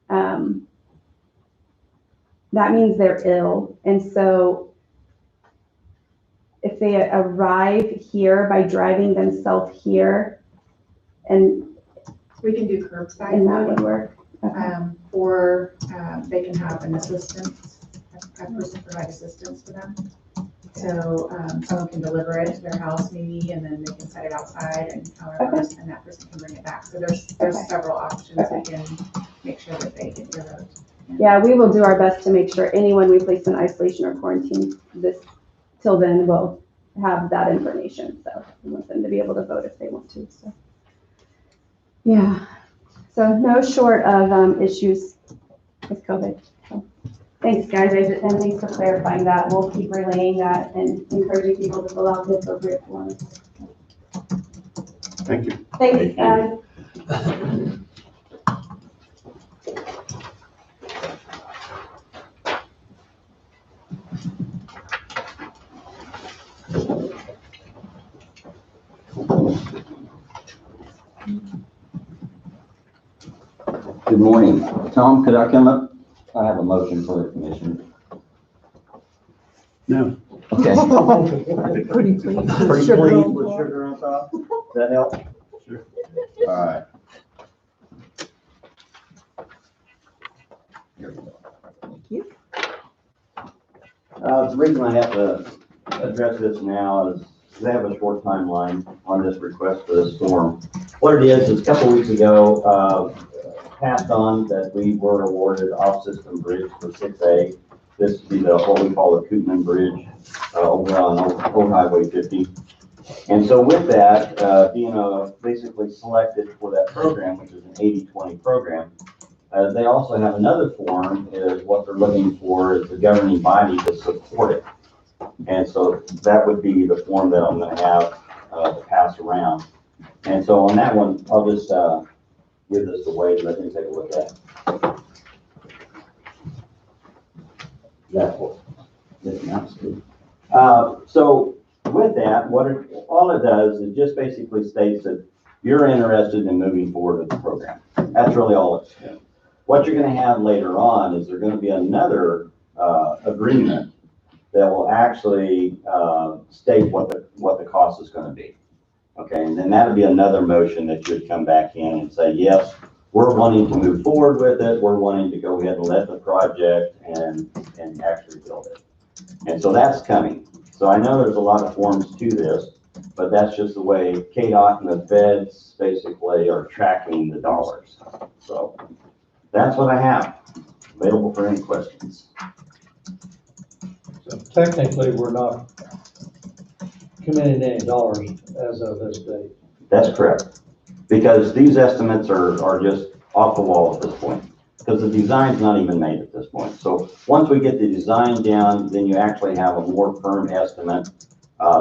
that means they're ill. And so if they arrive here by driving themselves here, and We can do curbside. that would work. Or they can have an assistant, a person provide assistance for them. So someone can deliver it to their house maybe, and then they can set it outside and however, and that person can bring it back. So there's several options. We can make sure that they get their vote. Yeah, we will do our best to make sure anyone we place in isolation or quarantine till then will have that information. So we want them to be able to vote if they want to, so. Yeah, so no short of issues with COVID. So, thanks, guys, and thanks for clarifying that. We'll keep relaying that and encouraging people to fill out the appropriate forms. Thank you. Thanks, guys. Good morning. Tom, could I come up? I have a motion for the commission. No. Okay. Pretty pleased. Pretty Sugar pleased on with top. sugar on top. Does that help? Sure. All right. Here we go. Thank you. The reason I have to address this now is they have a short timeline on this request for this form. What it is a couple weeks ago, passed on that we were awarded off-system bridge for 6A. This would be what we call the Kootman Bridge over on Old Highway 50. And so with that, being basically selected for that program, which is an 80-20 program, they also have another form is what they're looking for is the governing body to support it. And so that would be the form that I'm going to have to pass around. And so on that one, I'll just give this away and let you take a look at it. That's what this amounts to. So with that, all it does is just basically states that you're interested in moving forward with the program. That's really all it's doing. What you're going to have later on is there's going to be another agreement that will actually state what the cost is going to be. Okay, and then that'll be another motion that you'd come back in and say, yes, we're wanting to move forward with it. We're wanting to go ahead and let the project and actually build it. And so that's coming. So I know there's a lot of forms to this, but that's just the way KDOT and the feds basically are tracking the dollars. So that's what I have. Available for any questions. So technically, we're not committing any dollars as of this date. That's correct. Because these estimates are just off the wall at this point. Because the design's not even made at this point. So once we get the design down, then you actually have a more firm estimate.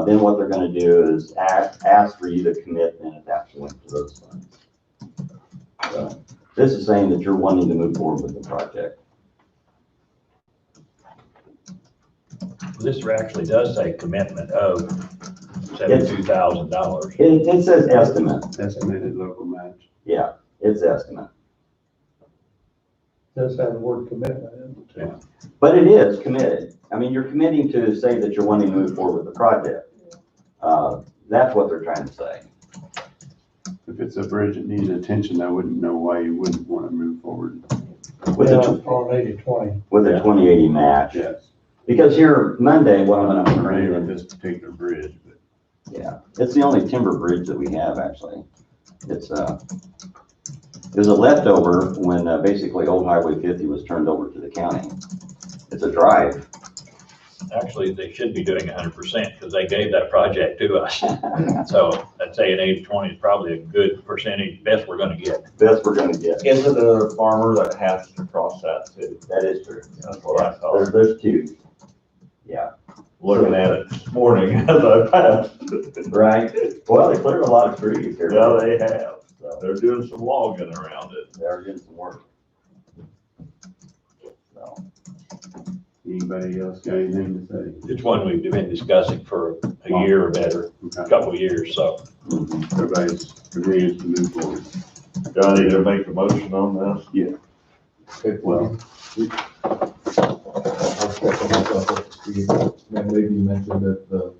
Then what they're going to do is ask for you to commit then at that point to those funds. So this is saying that you're wanting to move forward with the project. This actually does say commitment of $72,000. It says estimate. Estimated local match. Yeah, it's estimate. Does have the word commitment in it. Yeah. But it is committed. I mean, you're committing to say that you're wanting to move forward with the project. That's what they're trying to say. If it's a bridge that needs attention, I wouldn't know why you wouldn't want to move forward. With Yeah, the on 80-20. with a 2080 match. Yes. Because here Monday, what I'm I'm going afraid to of this particular bridge, but yeah, it's the only timber bridge that we have actually. It was a leftover when basically Old Highway 50 was turned over to the county. It's a drive. Actually, they should be doing 100% because they gave that project to us. So I'd say an 80-20 is probably a good percentage, best we're going to get. Best we're going to get. Is it a farmer that has to cross that too? That is true. That's what I thought. There's two. Yeah. Looking at it this morning as I passed. Right. Well, they cleared a lot of trees here. Yeah, they have. So they're doing some logging around it. They're getting some work. So. anybody else got anything to say? It's one we've been discussing for a year or better, a Okay. couple of years, so. Everybody's agreeing to move forward. Do I need to make a motion on this? Yeah. Well, I was checking myself up to speed, and maybe you mentioned that the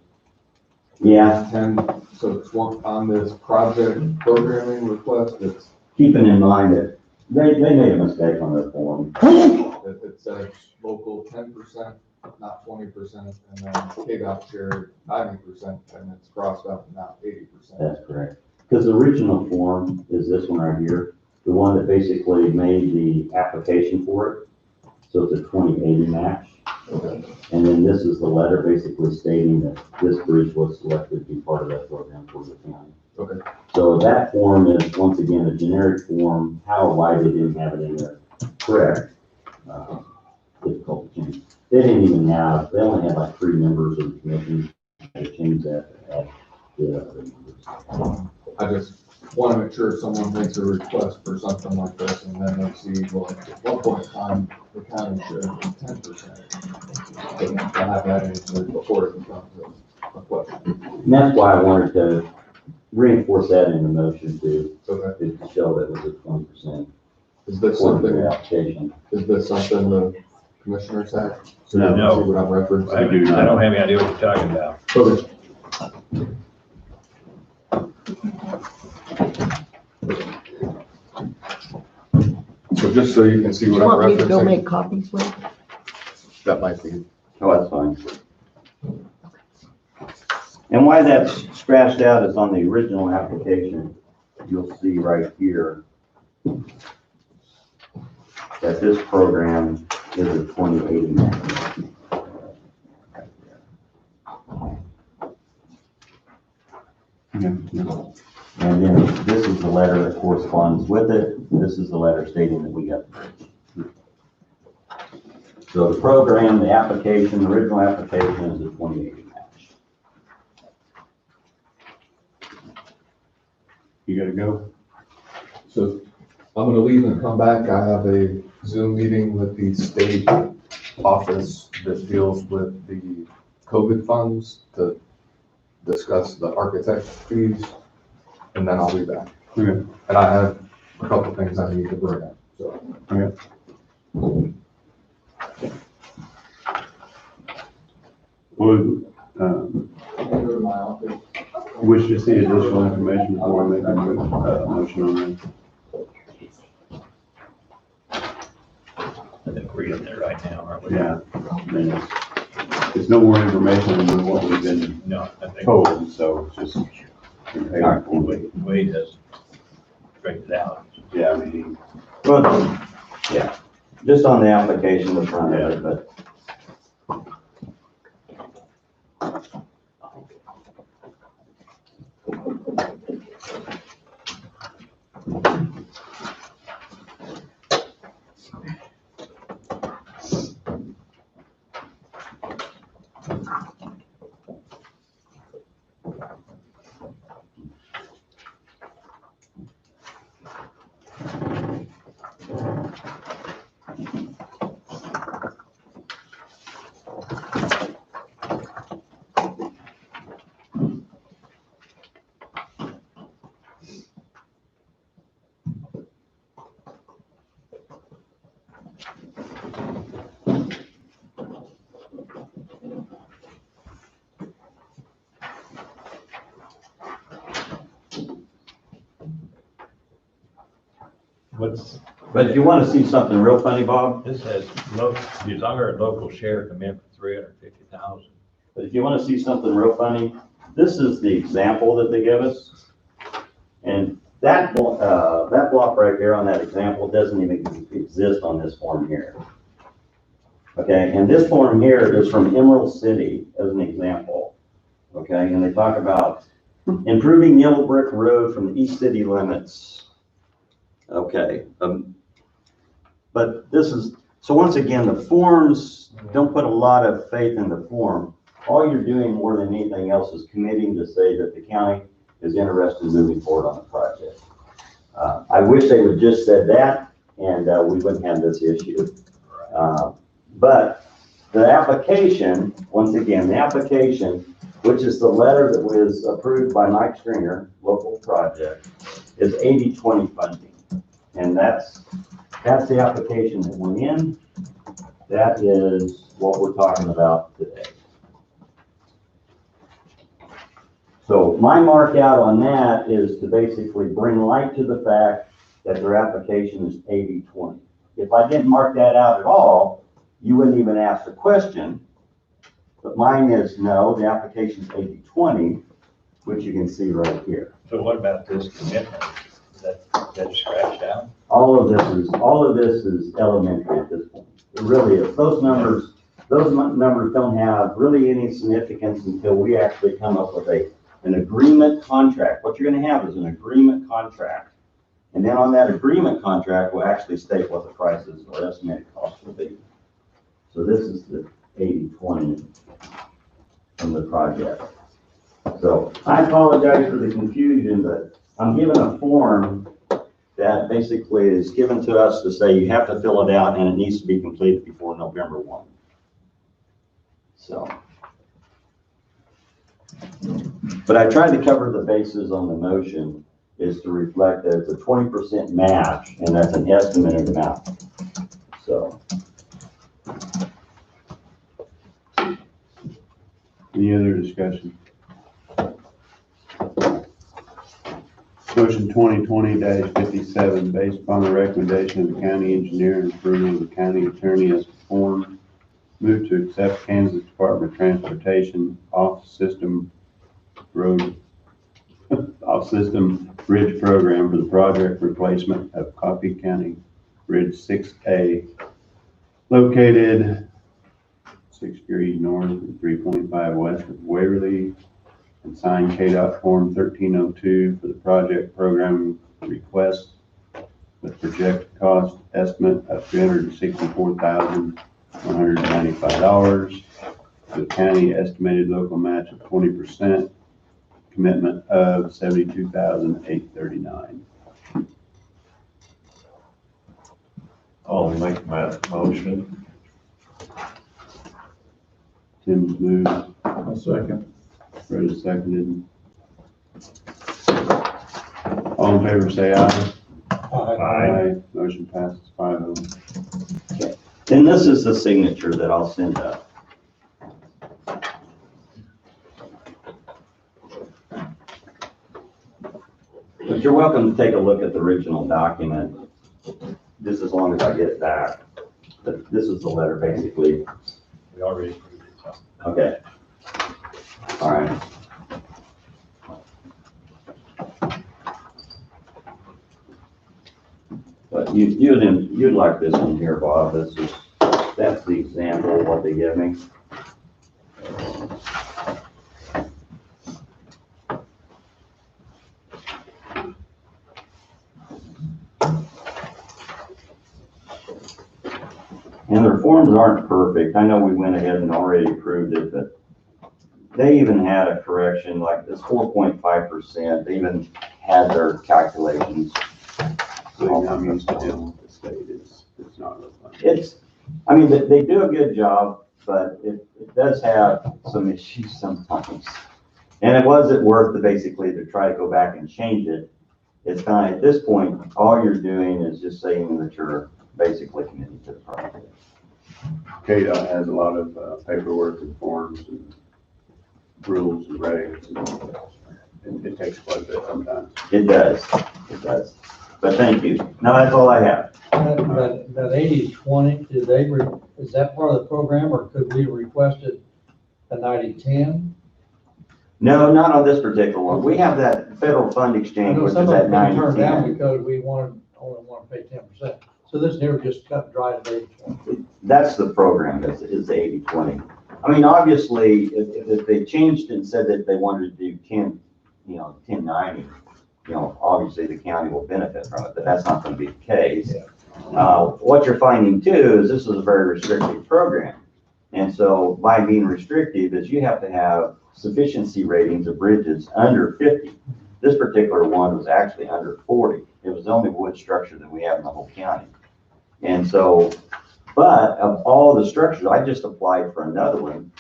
Yeah, 10, so it's one on this project programming request, it's, keeping in mind that they made a mistake on their form. it says local 10%, not 20%, and then KDOT share 90%, and it's crossed out to now 80%. That's correct. Because the original form is this one right here, the one that basically made the application for it. So it's a 2080 match. Okay. And then this is the letter basically stating that this bridge was selected to be part of that program for the county. Okay. So that form is, once again, a generic form. How or why they didn't have it in there, correct. Difficult to change. They didn't even have, they only had like 3 members of the commission. They changed that to add the other members. I just want to make sure if someone makes a request for something like this, and then they see, well, at one point in time, the county should have been 10%. They have to have that answered before it becomes a question. And that's why I wanted to reinforce that in the motion to Okay. show that it was a 20%. Is this for the something, application. is this something the commissioners have? So No. you can see what I'm referencing? I don't have any idea what you're talking about. Okay. So just so you can see Do what you I'm want me to go referencing, make copies later? that might be. Oh, that's fine. And why that's scratched out is on the original application. You'll see right here that this program is a 2080 match. And then this is the letter that corresponds with it. This is the letter stating that we got the bridge. So the program, the application, the original application is a 2080 match. you gotta go? So I'm gonna leave and come back. I have a Zoom meeting with the state office that deals with the COVID funds to discuss the architect fees, and then I'll be back. Okay. And I have a couple things I need to bring up, so. Would, Go to my office. wish to see additional information before I make a motion on I think we're getting there right now, aren't that. we? Yeah. I mean, it's no more information than what we've been No, I think. told, so it's just. All right, Wade has straightened it out. Yeah, I mean, Well, yeah, just on the application, the front of it, but. But if you want to see something real funny, Bob, This has desire and local share come in for 350,000. but if you want to see something real funny, this is the example that they give us. And that block right there on that example doesn't even exist on this form here. Okay, and this form here is from Emerald City as an example. Okay, and they talk about improving Yellow Brick Road from the east city limits. Okay, but this is, so once again, the forms, don't put a lot of faith in the form. All you're doing more than anything else is committing to say that the county is interested in moving forward on the project. I wish they would just said that, and we wouldn't have this issue. But the application, once again, the application, which is the letter that was approved by Mike Stringer, local project, is 80-20 funding. And that's That's the application that went in. That is what we're talking about today. So my mark out on that is to basically bring light to the fact that their application is 80-20. If I didn't mark that out at all, you wouldn't even ask the question. But mine is no, the application is 80-20, which you can see right here. So what about this commitment? Is that scratched out? All of this is elementary at this point. It really is. Those numbers don't have really any significance until we actually come up with an agreement contract. What you're gonna have is an agreement contract. And then on that agreement contract will actually state what the prices or estimated cost will be. So this is the 80-20 from the project. So I apologize for the confusion, but I'm given a form that basically is given to us to say you have to fill it out and it needs to be completed before November 1. So. But I tried to cover the bases on the motion is to reflect that it's a 20% match and that's an estimated amount. So. Any other discussion? Motion 2020-57, based upon the recommendation of the county engineer and approval of the county attorney as performed, move to accept Kansas Department of Transportation off-system bridge program for the project replacement of Coffee County Bridge 6A, located 6th Street North and 325 west of Waverly, and sign KDOT Form 1302 for the project program request with projected cost estimate of $364,195. The county estimated local match of 20%, commitment of $72,839. I'll make that motion. Tim's moved, A second. Fred is seconded. All in favor, say aye. Aye. Motion passes 5-0. Okay. Then this is the signature that I'll send up. But you're welcome to take a look at the original document, just as long as I get it back. But this is the letter, basically. We already approved it, so. Okay. All right. But you'd like this one here, Bob. That's the example of what they give me. And their forms aren't perfect. I know we went ahead and already approved it, but they even had a correction, like this 4.5%. They even had their calculations. So I'm used to dealing with the state, it's not real fun. I mean, they do a good job, but it does have some issues sometimes. And it wasn't worth it basically to try to go back and change it. It's kind of, at this point, all you're doing is just saying that you're basically committed to the project. KDOT has a lot of paperwork and forms and rules and regs, and it takes quite a bit sometimes. It does. But thank you. No, that's all I have. That 80-20, is that part of the program, or could we request it a 90-10? No, not on this particular one. We have that federal fund I exchange, know which some is of at them turned down 90-10. because we only want to pay 10%. So this never just cut and dried at 80-20. That's the program, is the 80-20. I mean, obviously, if they changed and said that they wanted to do 1090, obviously the county will benefit from it, but that's not going to be the case. What you're finding too is this is a very restrictive program. And so by being restrictive is you have to have sufficiency ratings of bridges under 50. This particular one was actually under 40. It was the only wood structure that we have in the whole county. And so, but of all the structures, I just applied for another one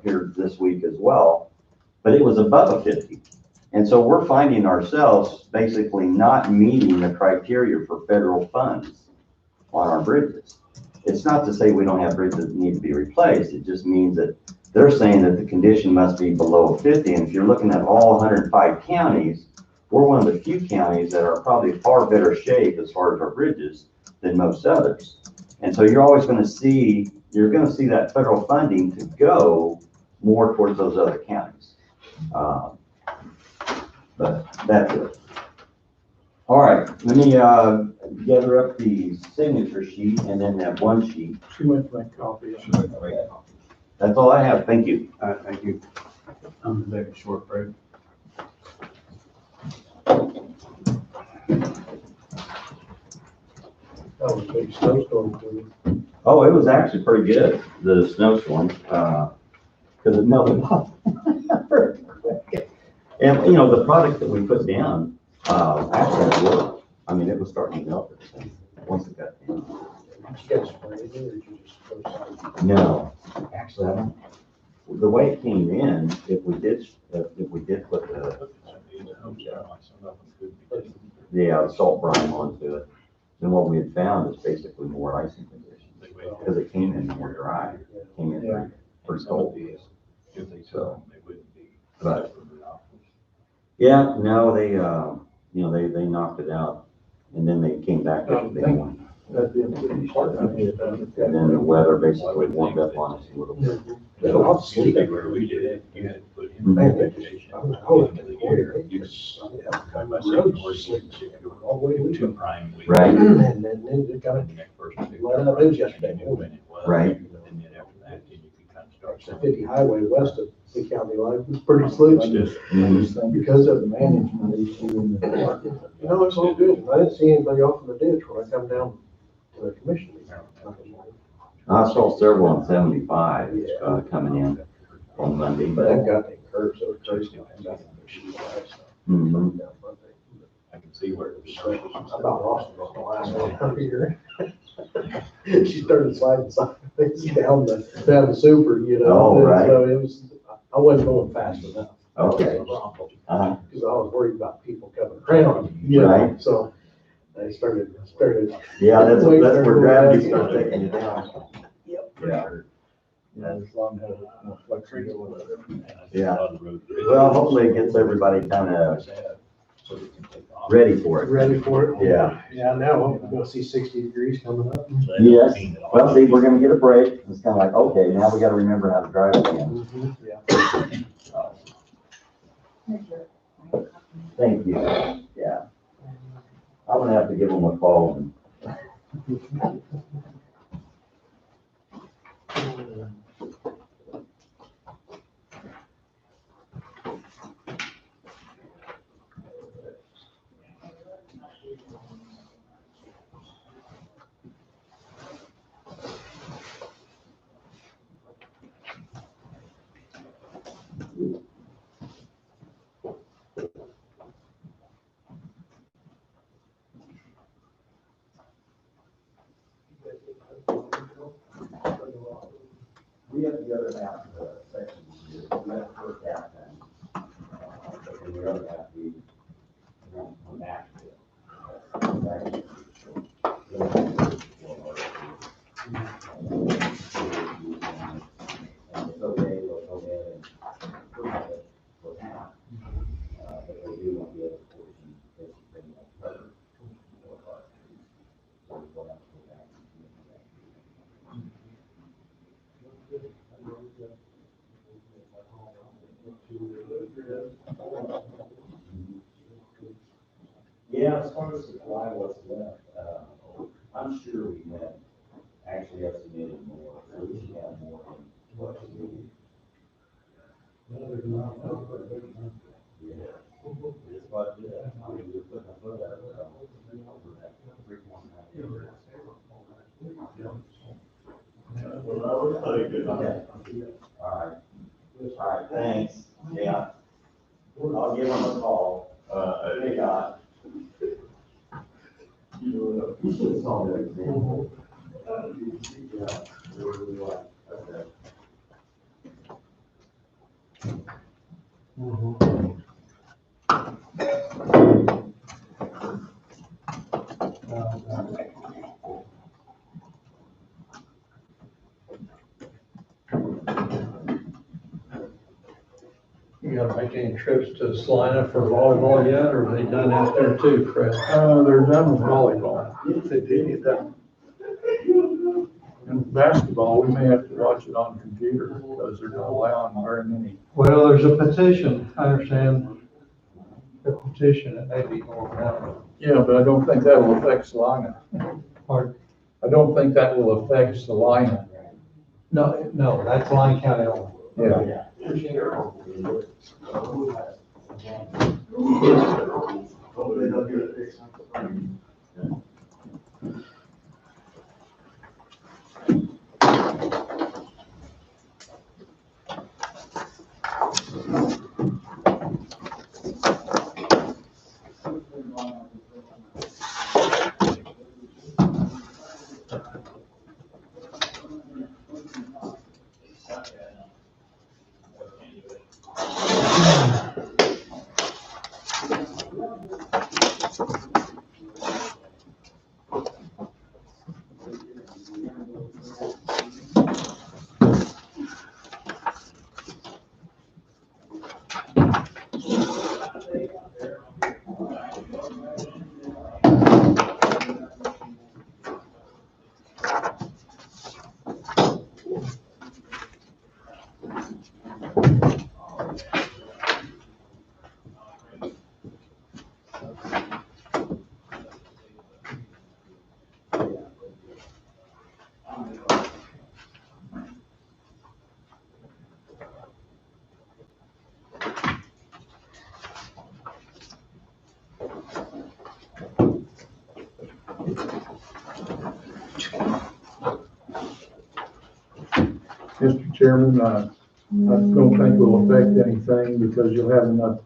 here this week as well, but it was above a 50. And so we're finding ourselves basically not meeting the criteria for federal funds. on our bridges. It's not to say we don't have bridges that need to be replaced, it just means that they're saying that the condition must be below 50, and if you're looking at all 105 counties, we're one of the few counties that are probably far better shape as far as our bridges than most others. And so you're always gonna see that federal funding to go more towards those other counties. But that's it. All right, let me gather up the signature sheet and then that one sheet. She went to make coffee. That's all I have, thank you. Thank you. I'm gonna take a short break. That was a big snowstorm for you. Oh, it was actually pretty good, the snowstorm, because it melted off. And, you know, the product that we put down, actually worked. I mean, it was starting to melt once it got down. Did you guys spray it or did you just go south? No, actually, I don't, the way it came in, if we did put the salt brine onto it, then what we had found is basically more icing conditions, because it came in more dry, it came in pretty cold. So, but, yeah, no, they, you know, they knocked it out, and then they came back with the big one. And then the weather basically warmed up on us a little bit. Where we did it, you had to put in Man, vegetation. I was hoping Into the for year, it. you could Come by by saying roads, horse slick, if you were all the way two to prime weeks. Right. And then it got And that first week, Let out loose yesterday. when it was. Right. And then after that, then you could kind of start. the 50 highway west of the county line. It was pretty slick. Because of the management issue in the market. You know, it's all good. I didn't see anybody off in the ditch when I come down to the commission meeting. I saw several on 75 coming in on Monday, But I've but. got the curves, so it's crazy. Mhm. I can see where it was. I about lost it on the last one out here. She started sliding sideways down the super, you know. Oh, right. So it was, I wasn't going fast enough. Okay. Because Uh-huh. I was worried about people coming around, you know, Right. so I started. Yeah, that's where gravity starts taking you down. Yep. Yeah. As long as it's flexible. Yeah. Well, hopefully it gets everybody kind of ready for it. Ready for it? Yeah. Yeah, now we're gonna see 60 degrees coming up. Yes. Well, see, we're gonna get a break. It's kind of like, okay, now we gotta remember how to drive again. Yeah. Thank you. Yeah. I'm gonna have to give them a call and. We have the other half of the section here, we have the first half then. And the other half we want to come back to. And it's okay, we'll go ahead and approve it for half. But we do want the other portion, basically, covered. So we'll have to go back. Yeah, as far as supply what's left, I'm sure we had actually estimated more, so we should have more in what we need. Yeah. It's what, I mean, we're putting a foot out of it. Okay. All right, thanks, yeah. I'll give them a call. Hey, God. You should have saw that example. Yeah, really like, okay. You gonna make any trips to Salina for volleyball yet, or are they done out there too, Fred? They're done with volleyball. They did get done. And basketball, we may have to watch it on computer because they're not allowing very many. Well, there's a petition, I understand, a petition that may be going down. Yeah, but I don't think that will affect Salina. Pardon? I don't think that will affect Salina. No, that's Lyon County only. Yeah. Mr. Chairman, I don't think it will affect anything because you'll have enough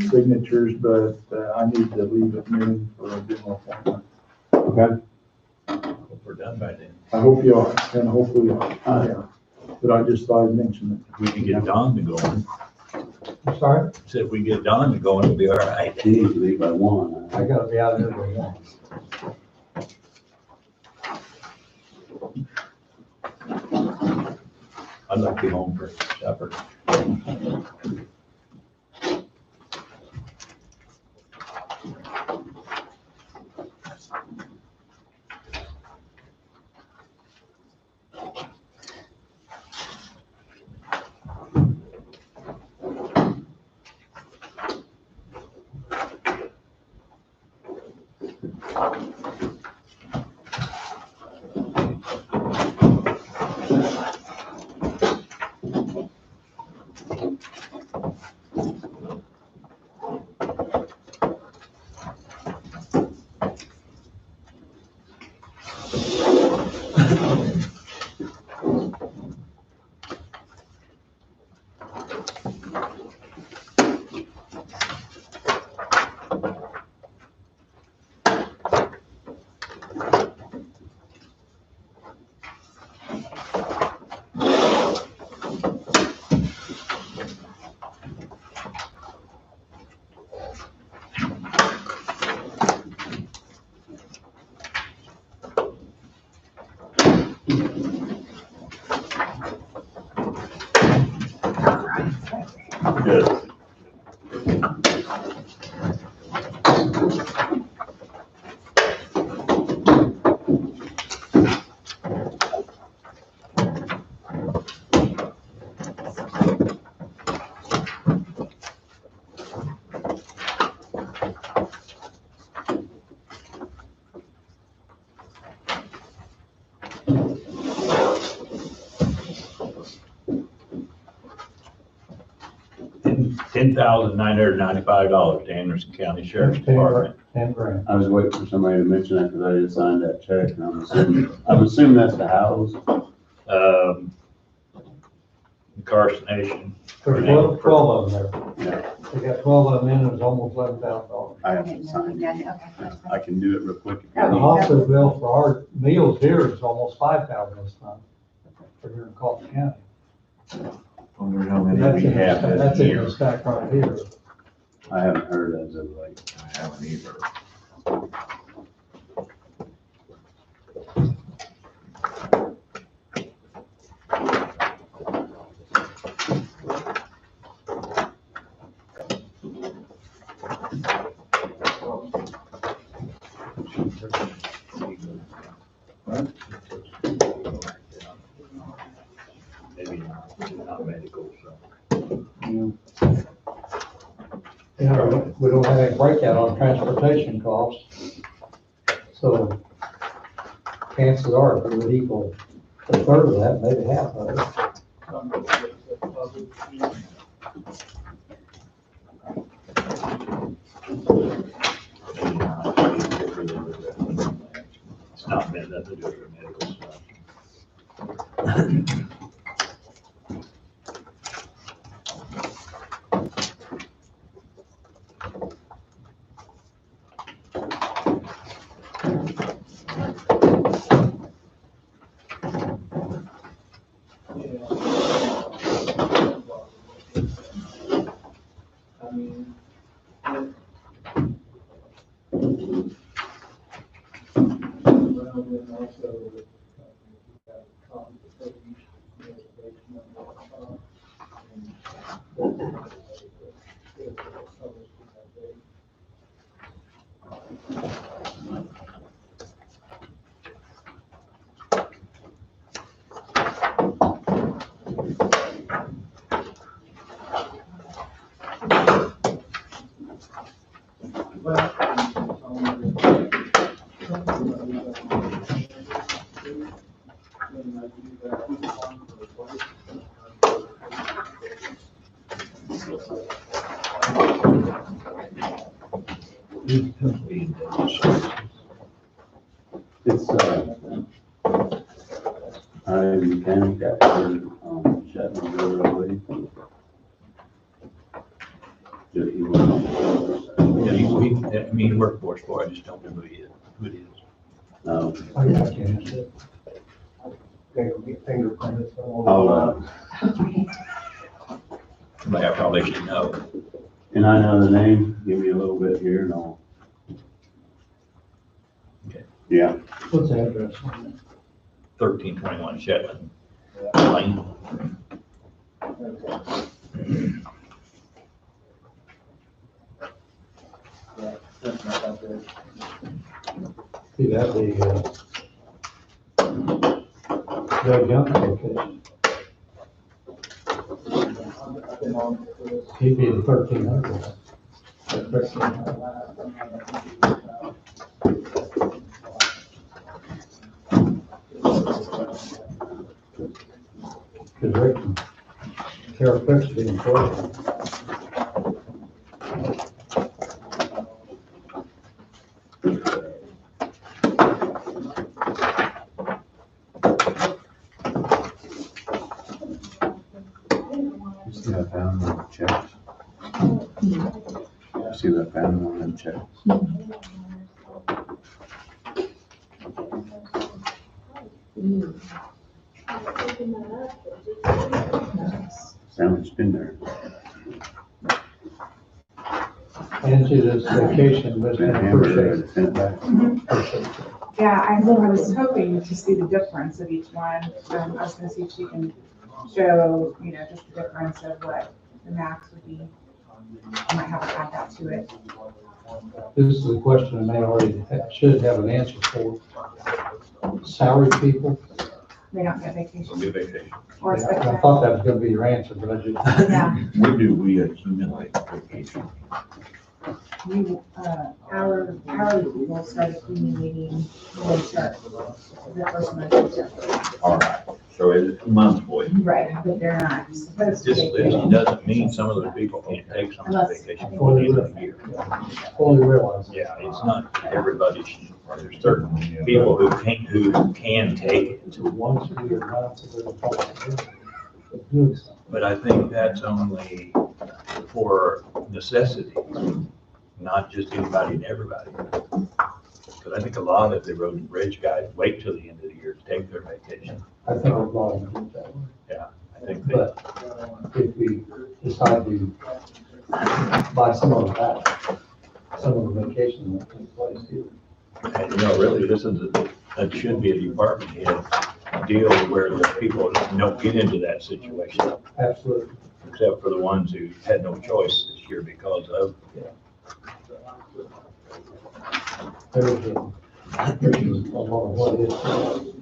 signatures, but I need to leave at noon for a general appointment. Okay. Hope we're done by then. I hope you are, and hopefully you are. Yeah. But I just thought I'd mention If we can get Don to go in, I'm sorry? said if we get Don to go in, it'll be all right. He needs to leave by 1. I gotta be out there by 1. I'd like to be home for supper. Good. $10,995 to Anderson County Sheriff's Department. 10 grand. I was waiting for somebody to mention that because I just signed that check and I'm assuming that's the house. Incarceration. There's 12 of them there. Yeah, They got 12 of them in, it was almost $11,000. I have to sign it. Okay. I can do it real quick. if you Oh, The need. hospital bill for our meals here is almost $5,000 this month for here in Colton County. Wonder how And many that's we in have the- this that's in year. the stack right here. I haven't heard as of late. I haven't either. maybe not medical, so. We don't have any breakout on transportation costs. So chances are it would equal a third of that, maybe half of it. It's not meant that to do with medical stuff. It's, I mechanic after, Shetland Railway. Just he was, Yeah, he worked for us before, I just don't know who he is, who it is. no, I can't answer it. Fingerprinted. oh, But I probably should know. and I know the name, give me a little bit here and I'll. Okay. Yeah, What's the address on 1321 Shetland Lane. that? See, that'd be, Doug Young location. He'd be the 1300. Because Rick and Carol Fix would be important. you see that found on the checks? You see that found on them checks? Sounds been there. Angie, this vacation, Mr. Been hammered Appreciate and sent back. it. Yeah, I was hoping to see the difference of each one. I was gonna see if she can show, just the difference of what the max would be. I might have to add that to it. This is a question I may already should have an answer for. Salaried people, They don't get It'll vacation be a vacation. or I sick time. thought that was gonna be your answer, but I didn't. Yeah, When do we accumulate vacation? hourly people start accumulating when they start the first month of September. All right, so it's a month, boy. Right, but they're not supposed to This take list vacation. doesn't mean some of those people can't take some of the Unless- vacation for the end of the year. Fully realized. Yeah, it's not everybody, there's certain people who can take it. It's once a year, not to do. But I think that's only for necessity, not just anybody and everybody. Because I think a lot of the road and bridge guys wait till the end of the year to take their vacation. I think a lot of them do that way. I think they, But if we decide to buy some of that, some of the vacation that takes place here. and really, that should be a department head deal where the people don't get into that situation, Absolutely. except for the ones who had no choice this year because of. There's a lot of what is.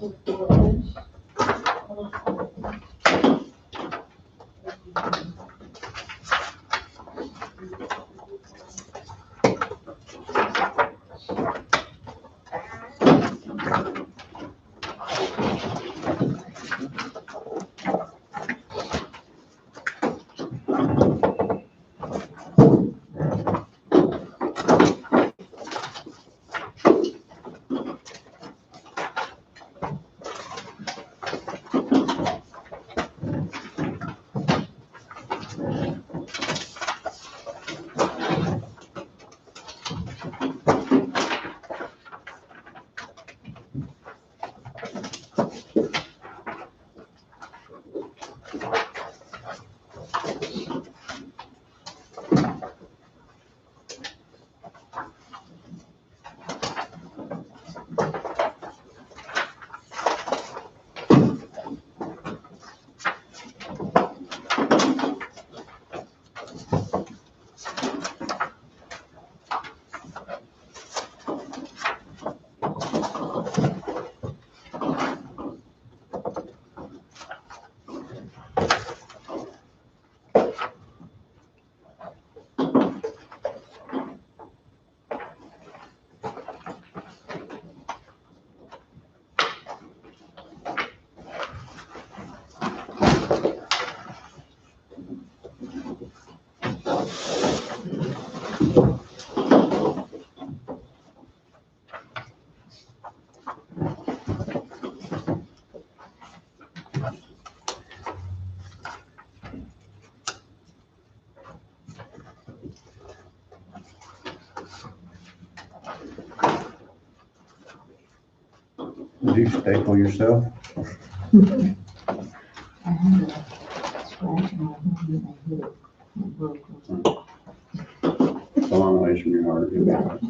Did you staple yourself? I had a scratch in my hand and I hit it. It broke. It's a long ways from your heart. You'll be all right.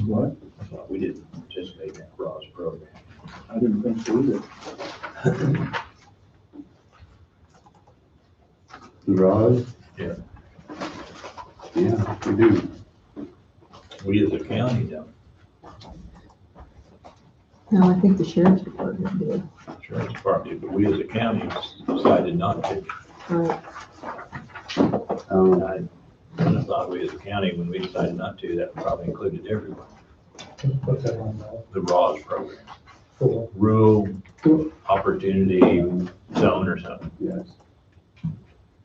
What? We didn't participate in that Ross program. I didn't think so either. Rod? Yeah. Yeah, we do. We as a county don't. No, I think the sheriff's department did. Insurance department, but we as a county decided not to. Right. Um, I thought we as a county, when we decided not to, that probably included everyone. Put that on The RAWS program, the, rural opportunity zone or something. yes.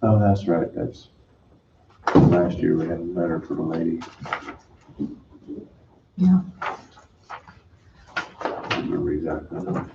Oh, that's right, that's, last year we had a letter from a lady. Yeah. I don't remember exactly.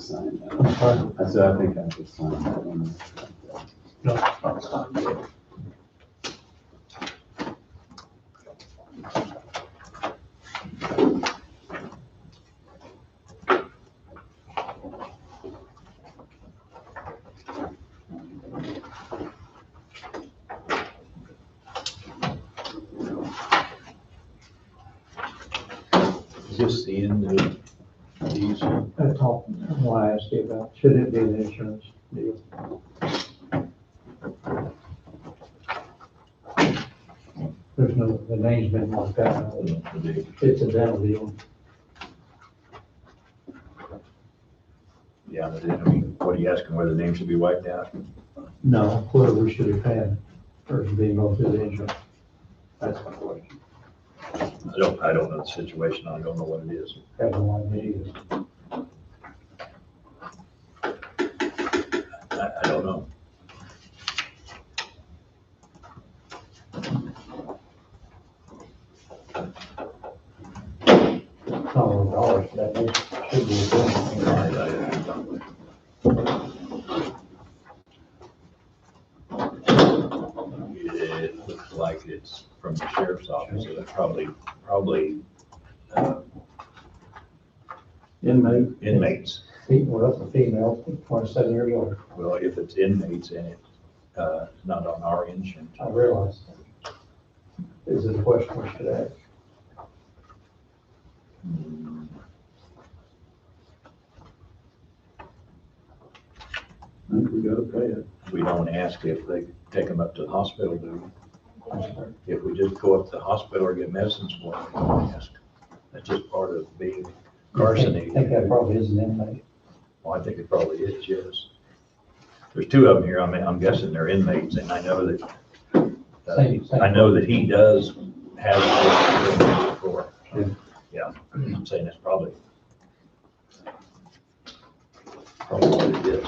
Sign that. I said, I think I just signed that one. no, Is this the end of these? that's all I asked you about. Should it be an insurance deal? There's no, the name's been marked out. It's a dental deal. Yeah, but I mean, what are you asking, whether the name should be wiped out? No, whether we should have had, or should be going through the insurance. That's my question. I don't know the situation, I don't know what it is. Have no idea either. I don't know. $100 for that, it should be a good. It looks like it's from the sheriff's office, so that's probably, Inmate. inmates. Well, that's a female, 27 years old. Well, if it's inmates and it's not on our insurance. I realize. Is it a question we should ask? I think we gotta pay it. We don't ask if they take them up to the hospital, do we? If we just go up to the hospital or get medicines for them, we don't ask. That's just part of being I carcinated. think that probably is an inmate. Well, I think it probably is, yes. There's two of them here, I mean, I'm guessing they're inmates, and I know that, Same. I know that he does have this before. Yeah, I'm saying that's probably what it is.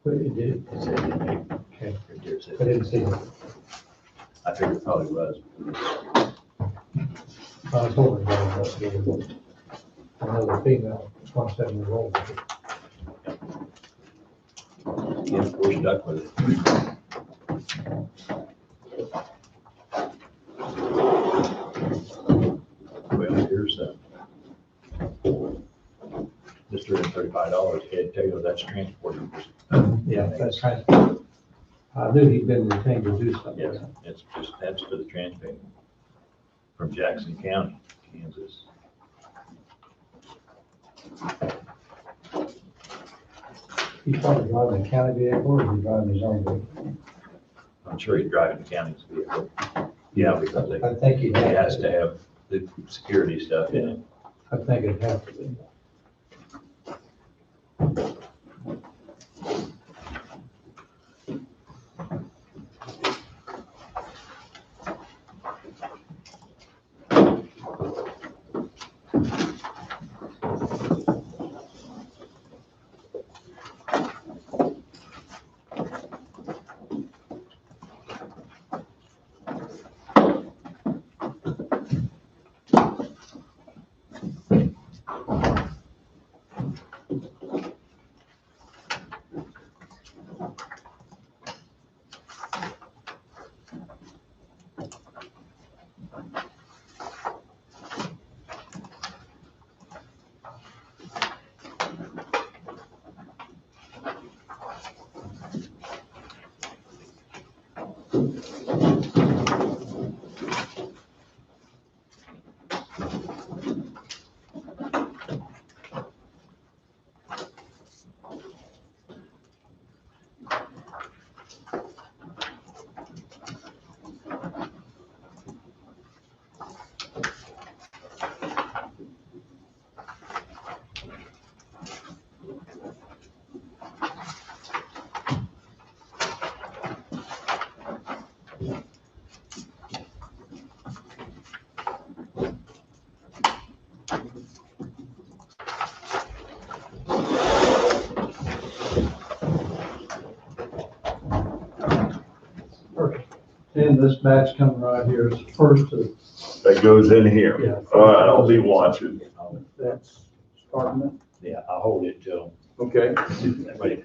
But it did. It said inmate. Okay. Right there it said- I didn't see it. I figured it probably was. I told her about that the other day. Another female, 27-year-old. Yeah, we're stuck with it. Well, here's this $335, Ed Taylor, that's transporting. Yeah, that's right. I knew he'd been retained to do something. Yes, it's just, that's for the transport from Jackson County, Kansas. He's probably driving a county vehicle or he's driving his own vehicle. I'm sure he's driving the county's vehicle. Yeah, because I think he has to have the security stuff in it. I think it'd have to be. And this match coming right here is first to that goes in here. Yeah. I'll be watching. That's starting it. Yeah, I'll hold it till, Okay. we just,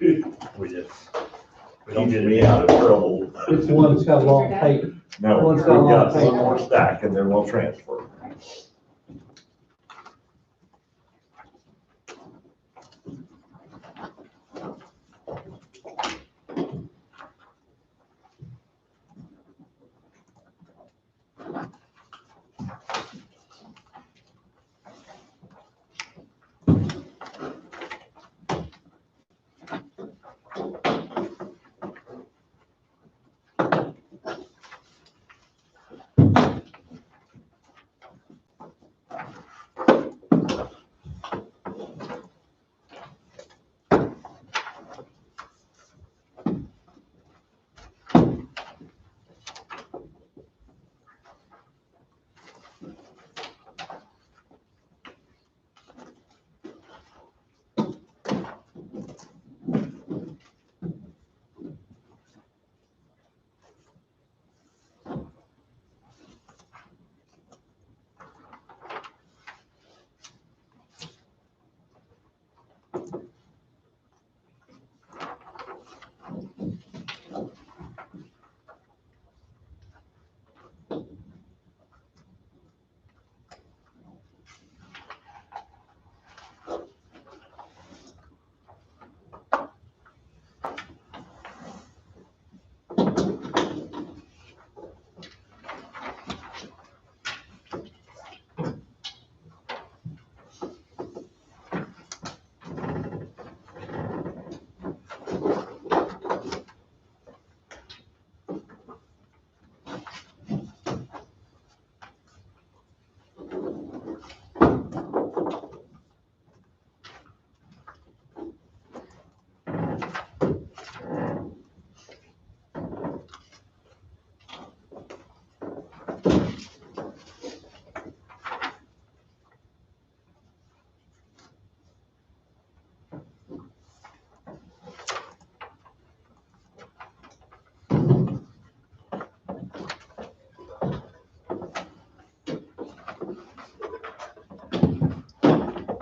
we Don't don't get get me it out of trouble. It's one that's got a long tape. No, One's we've got a long got tape. one more stack and then we'll transfer.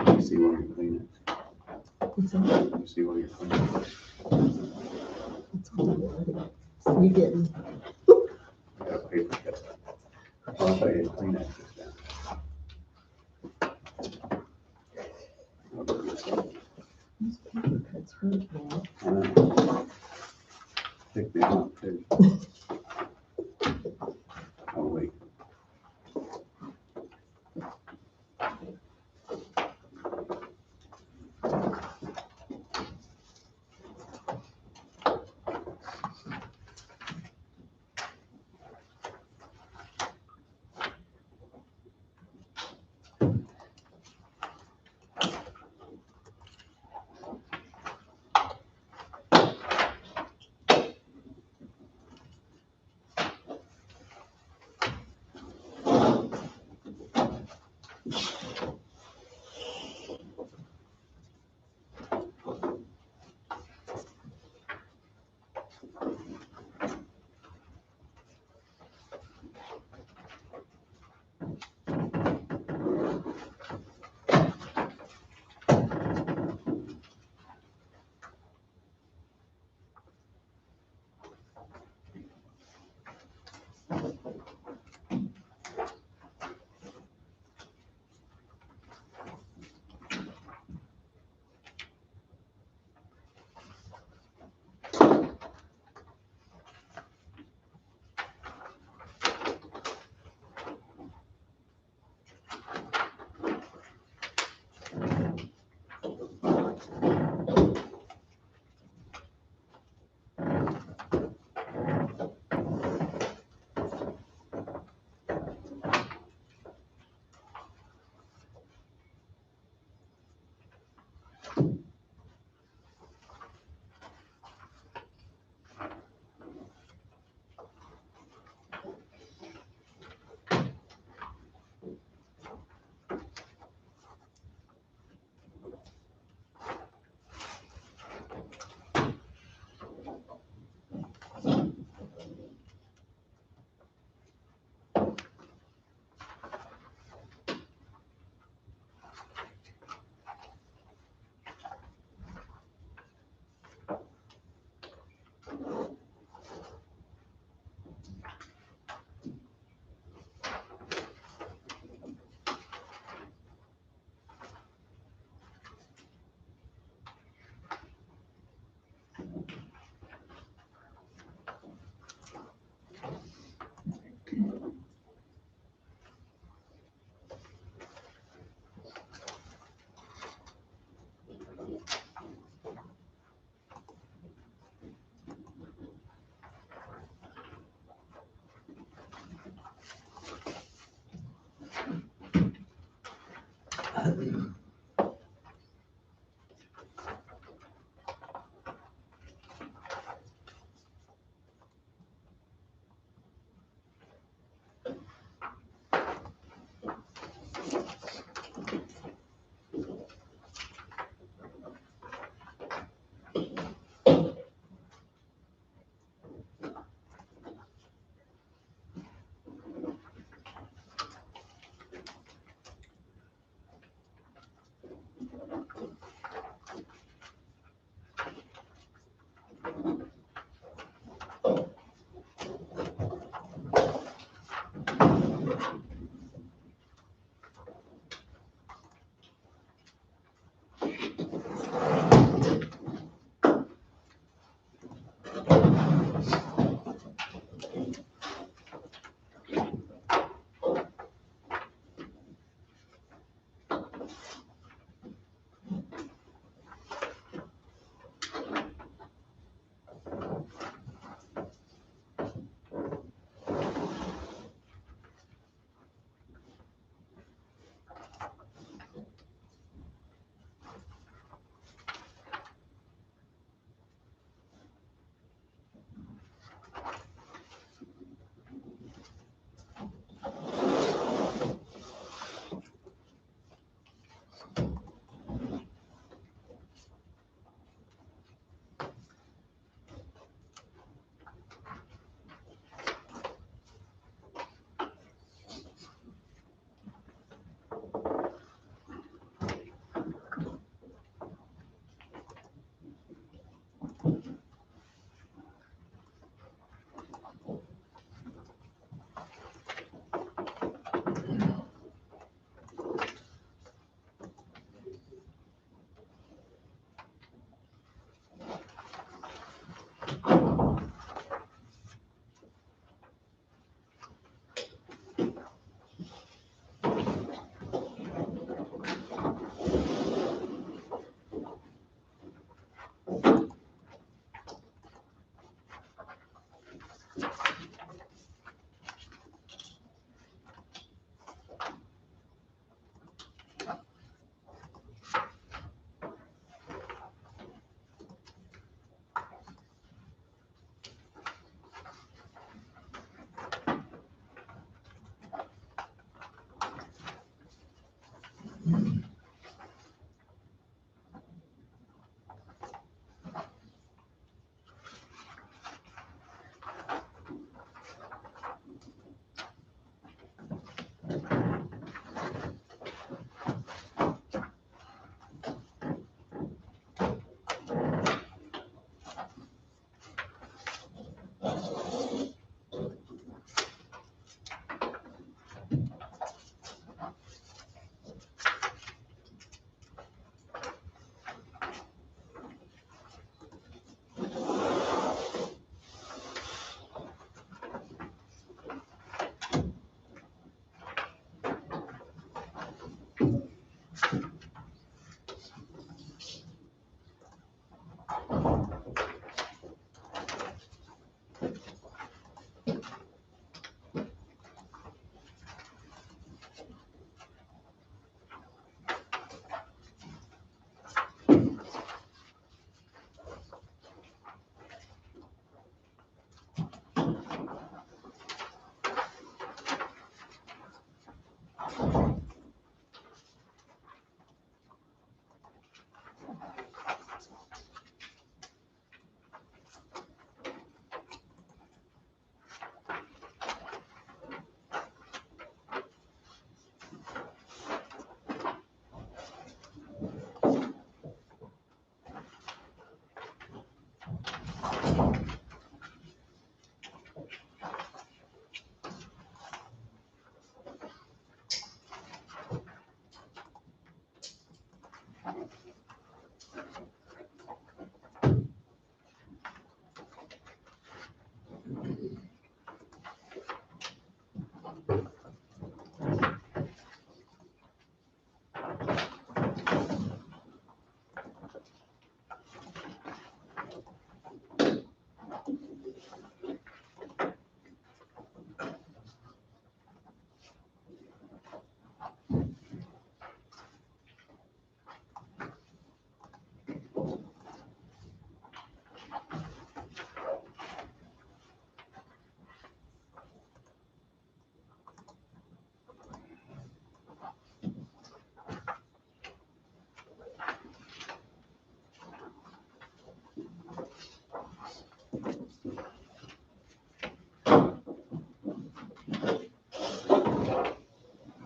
You see where you're cleaning. You see where you're cleaning. You didn't. I got a paper cut. I'll tell you to clean that just down. That's hurt now. Pick me up too. Oh, wait.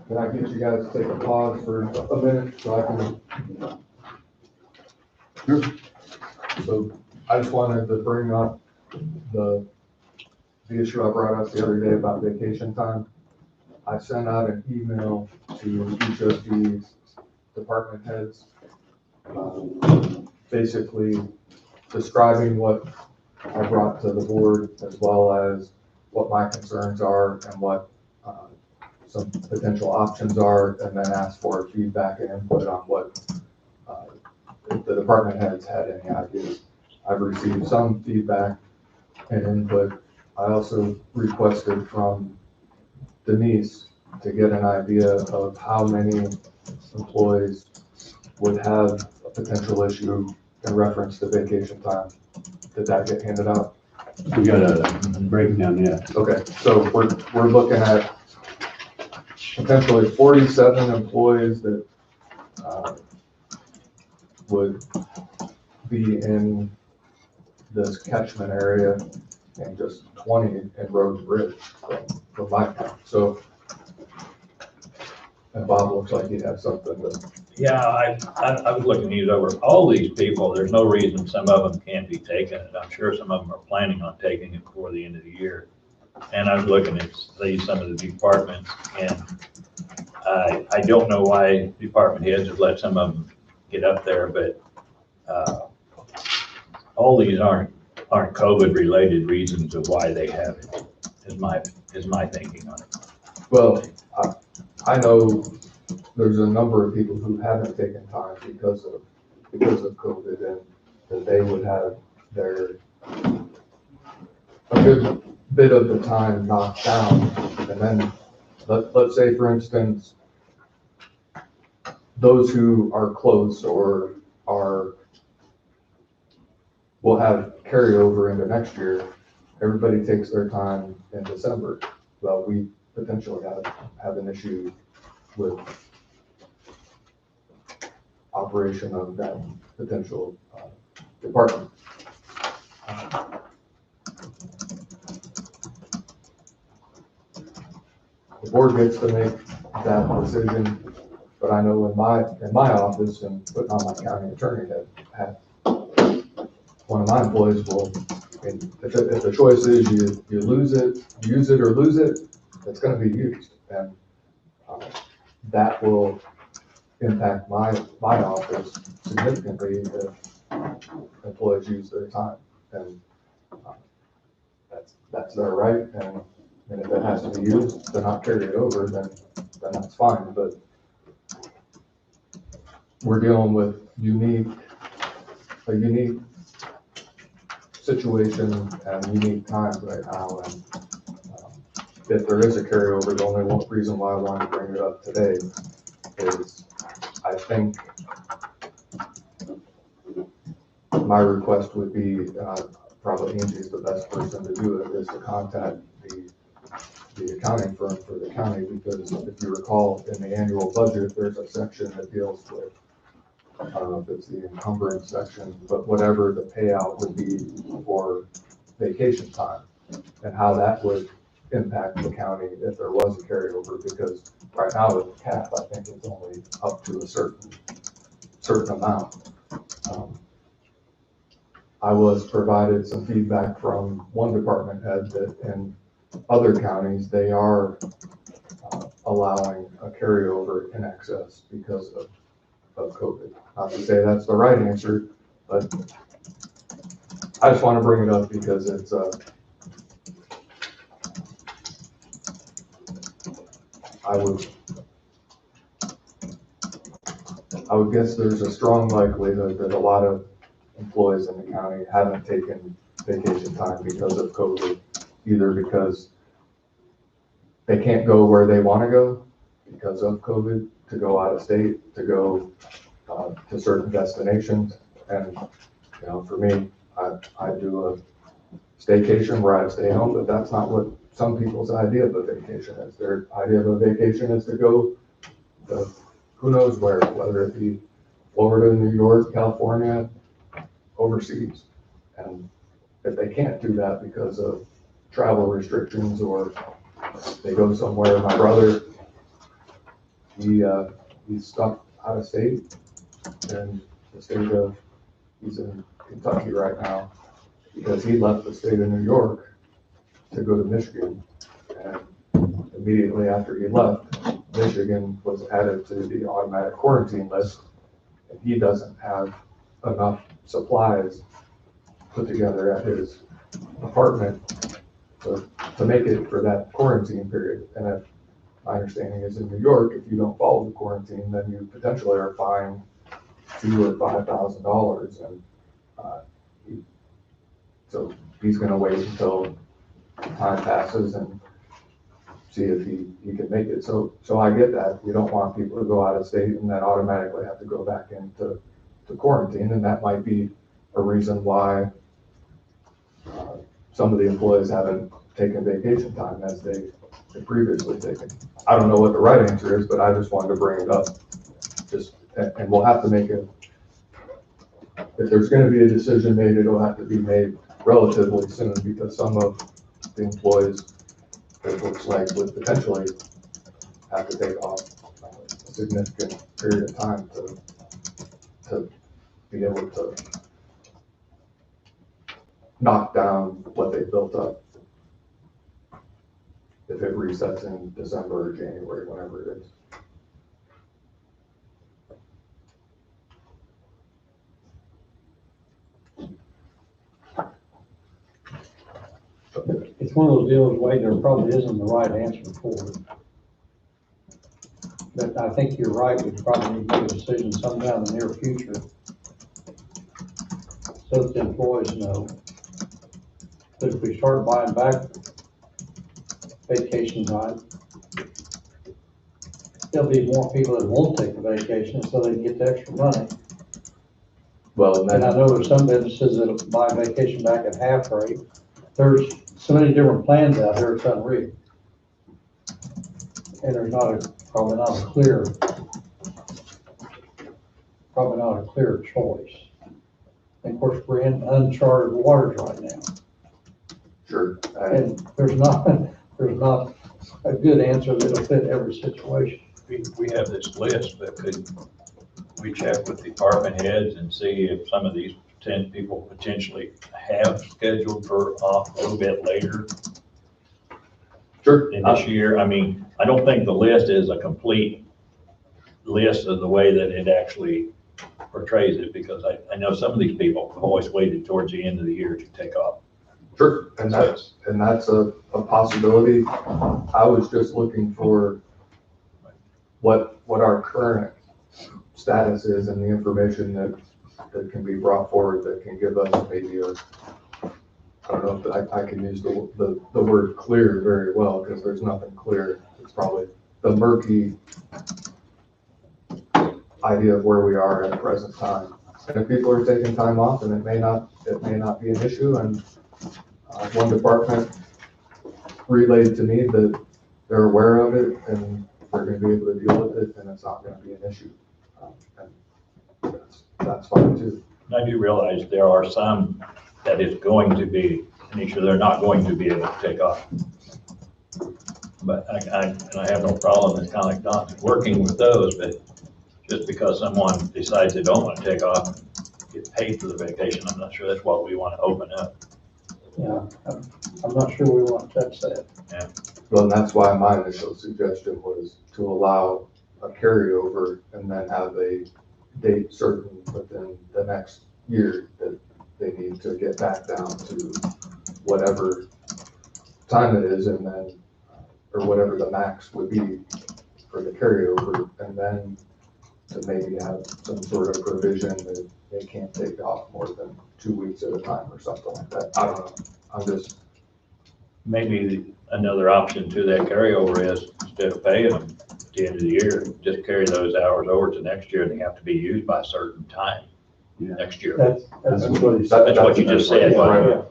Can I get you guys to take a pause for a minute so I can? Sure. So I just wanted to bring up the issue I brought up the other day about vacation time. I sent out an email to each of these department heads, basically describing what I brought to the board as well as what my concerns are and what some potential options are, and then ask for feedback and input on what if the department heads had any ideas. I've received some feedback and input. I also requested from Denise to get an idea of how many employees would have a potential issue in reference to vacation time. Did that get handed out? We got a breakdown, yeah. Okay, so we're looking at potentially 47 employees that would be in this catchment area and just 20 in Road and Bridge from my count. So, and Bob looks like he has something to. Yeah, I was looking these over. All these people, there's no reason some of them can't be taken, and I'm sure some of them are planning on taking it before the end of the year. And I was looking at some of the departments, and I don't know why department heads have let some of them get up there, but all these aren't COVID related reasons of why they have it, is my thinking on it. Well, I know there's a number of people who haven't taken time because of COVID, and that they would have a good bit of the time knocked down. And then let's say, for instance, those who are close or will have carryover into next year, everybody takes their time in December. Well, we potentially have an issue with operation of that potential department. The board gets to make that decision, but I know in my office and putting on my county attorney had one of my employees will, if the choice is you lose it, use it or lose it, it's going to be used, and that will impact my office significantly if employees use their time, and that's their right, and if it has to be used to not carry it over, then that's fine, but we're dealing with a unique situation and unique times right now, and if there is a carryover, the only one reason why I wanted to bring it up today is I think my request would be, probably Angie's the best person to do it, is to contact the accounting firm for the county, because if you recall, in the annual budget, there's a section that deals with, I don't know if it's the encumbrance section, but whatever the payout would be for vacation time and how that would impact the county if there was a carryover, because right now with the cap, I think it's only up to a certain amount. I was provided some feedback from one department head that in other counties, they are allowing a carryover in excess because of COVID. Not to say that's the right answer, but I just want to bring it up because it's I would guess there's a strong likelihood that a lot of employees in the county haven't taken vacation time because of COVID, either because they can't go where they want to go because of COVID, to go out of state, to go to certain destinations. And, for me, I do a staycation where I stay home, but that's not what some people's idea of a vacation is. Their idea of a vacation is to go to who knows where, whether it be Florida, New York, California, overseas. And if they can't do that because of travel restrictions, or they go somewhere, my brother he's stuck out of state, and the state of, he's in Kentucky right now, because he left the state of New York to go to Michigan. And immediately after he left, Michigan was added to the automatic quarantine list, and he doesn't have enough supplies put together at his apartment to make it for that quarantine period. And if my understanding is in New York, if you don't follow the quarantine, then you potentially are fined $2,000 or $5,000. And so he's gonna wait until time passes and see if he can make it. So I get that. You don't want people to go out of state and then automatically have to go back into quarantine. And that might be a reason why some of the employees haven't taken vacation time as they had previously taken. I don't know what the right answer is, but I just wanted to bring it up. And we'll have to make it, if there's gonna be a decision made, it'll have to be made relatively soon, because some of the employees, it looks like, would potentially have to take off a significant period of time to be able to knock down what they built up. If it resets in December or January, whenever it is. It's one of those deals, Wade, there probably isn't the right answer for it. But I think you're right, we probably need to make a decision sometime in the near future, so that the employees know. But if we start buying back vacation time, there'll be more people that won't take a vacation, so they can get the extra money. Well, And I know there's some businesses that'll buy vacation back at half rate. There's so many different plans out there, it's unreal. And there's probably not a clear choice. And of course, we're in uncharted waters right now. Sure. And there's not a good answer that'll fit every situation. We have this list, but could we check with department heads and see if some of these 10 people potentially have scheduled for off a little bit later Sure. in this year? I mean, I don't think the list is a complete list of the way that it actually portrays it, because I know some of these people have always waited towards the end of the year to take off. Sure, and that's a possibility. I was just looking for what our current status is and the information that can be brought forward that can give us maybe I don't know if I can use the word clear very well, because there's nothing clear. It's probably the murky idea of where we are at the present time. And if people are taking time off, and it may not be an issue, and one department relayed to me that they're aware of it and they're going to be able to deal with it, and it's not going to be an issue. And that's fine too. I do realize there are some that it's going to be an issue. They're not going to be able to take off. But I have no problem, it's kind of like Don, working with those, but just because someone decides they don't want to take off, get paid for the vacation, I'm not sure that's what we want to open up. Yeah, I'm not sure we want to touch that. Yeah. Well, and that's why my initial suggestion was to allow a carryover and then have a date certain within the next year that they need to get back down to whatever time it is, and then, or whatever the max would be for the carryover, and then to maybe have some sort of provision that they can't take off more than 2 weeks at a time or something like that. I don't know. I'm just. Maybe another option to that carryover is, instead of paying them at the end of the year, just carry those hours over to next year, and they have to be used by a certain time next year. That's what you just said. Right.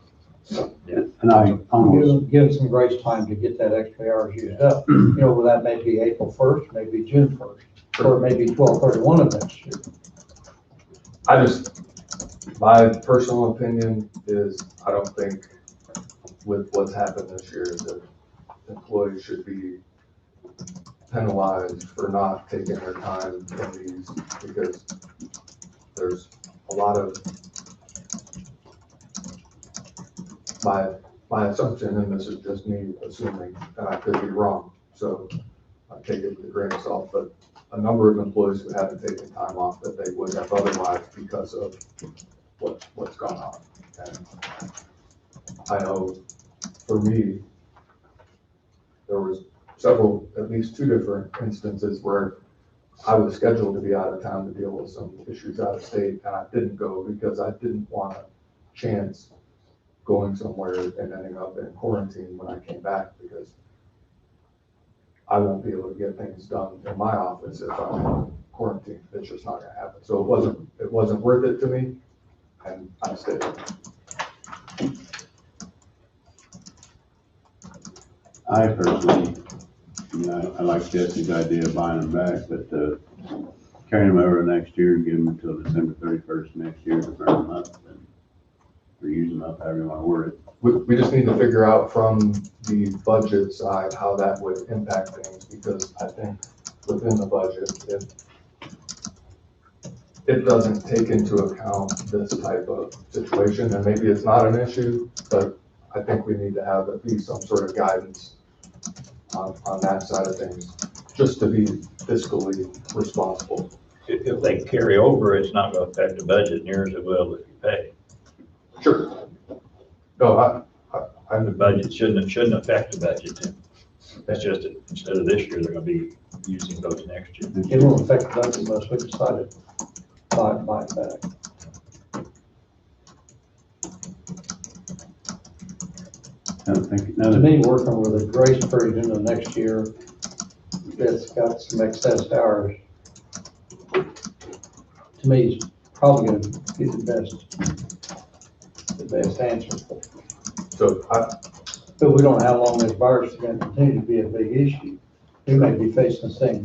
Yeah. And I almost, Give them some grace time to get that extra hours used up. You know, well, that may be April 1st, maybe June 1st, or maybe 12/31 of next year. My personal opinion is, I don't think with what's happened this year that employees should be penalized for not taking their time in these, because there's a lot of, my assumption, and this is just me assuming, and I could be wrong, so I take it with a grain of salt, but a number of employees who haven't taken time off that they would have otherwise because of what's gone on. And I know for me, there was several, at least two different instances where I was scheduled to be out of town to deal with some issues out of state, and I didn't go because I didn't want a chance going somewhere and ending up in quarantine when I came back, because I won't be able to get things done in my office if I'm in quarantine. It's just not gonna happen. So it wasn't worth it to me, and I stayed. I personally, I like Jesse's idea of buying them back, but, carrying them over next year and give them until December 31st next year to burn them up and, or use them up, however you want to word it. We just need to figure out from the budget side how that would impact things, because I think within the budget, it doesn't take into account this type of situation, and maybe it's not an issue, but I think we need to have at least some sort of guidance on that side of things, just to be fiscally responsible. If they carry over, it's not gonna affect the budget near as it will if you pay. Sure. No, The budget shouldn't affect the budget. That's just, instead of this year, they're gonna be using those next year. It won't affect the budget unless we decide to buy it back. I don't think, To me, working with a grace period in the next year that's got some excess hours, to me, is probably gonna be the best answer. so But we don't know how long this virus is gonna continue to be a big issue. We may be facing the same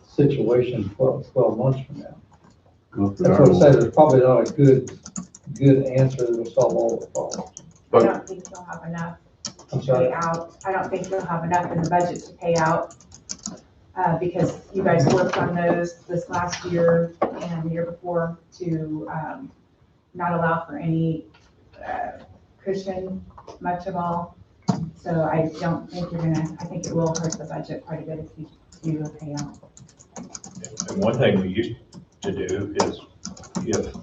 situation 12 months from now. go for That's what I said, there's probably not a good answer that will solve all the problems. I don't think you'll have enough I'm to sorry. pay out. I don't think you'll have enough in the budget to pay out, because you guys worked on those this last year and the year before to, not allow for any, cushion much of all. So I don't think I think it will hurt the budget quite a bit if you do a payout. And one thing we used to do is if,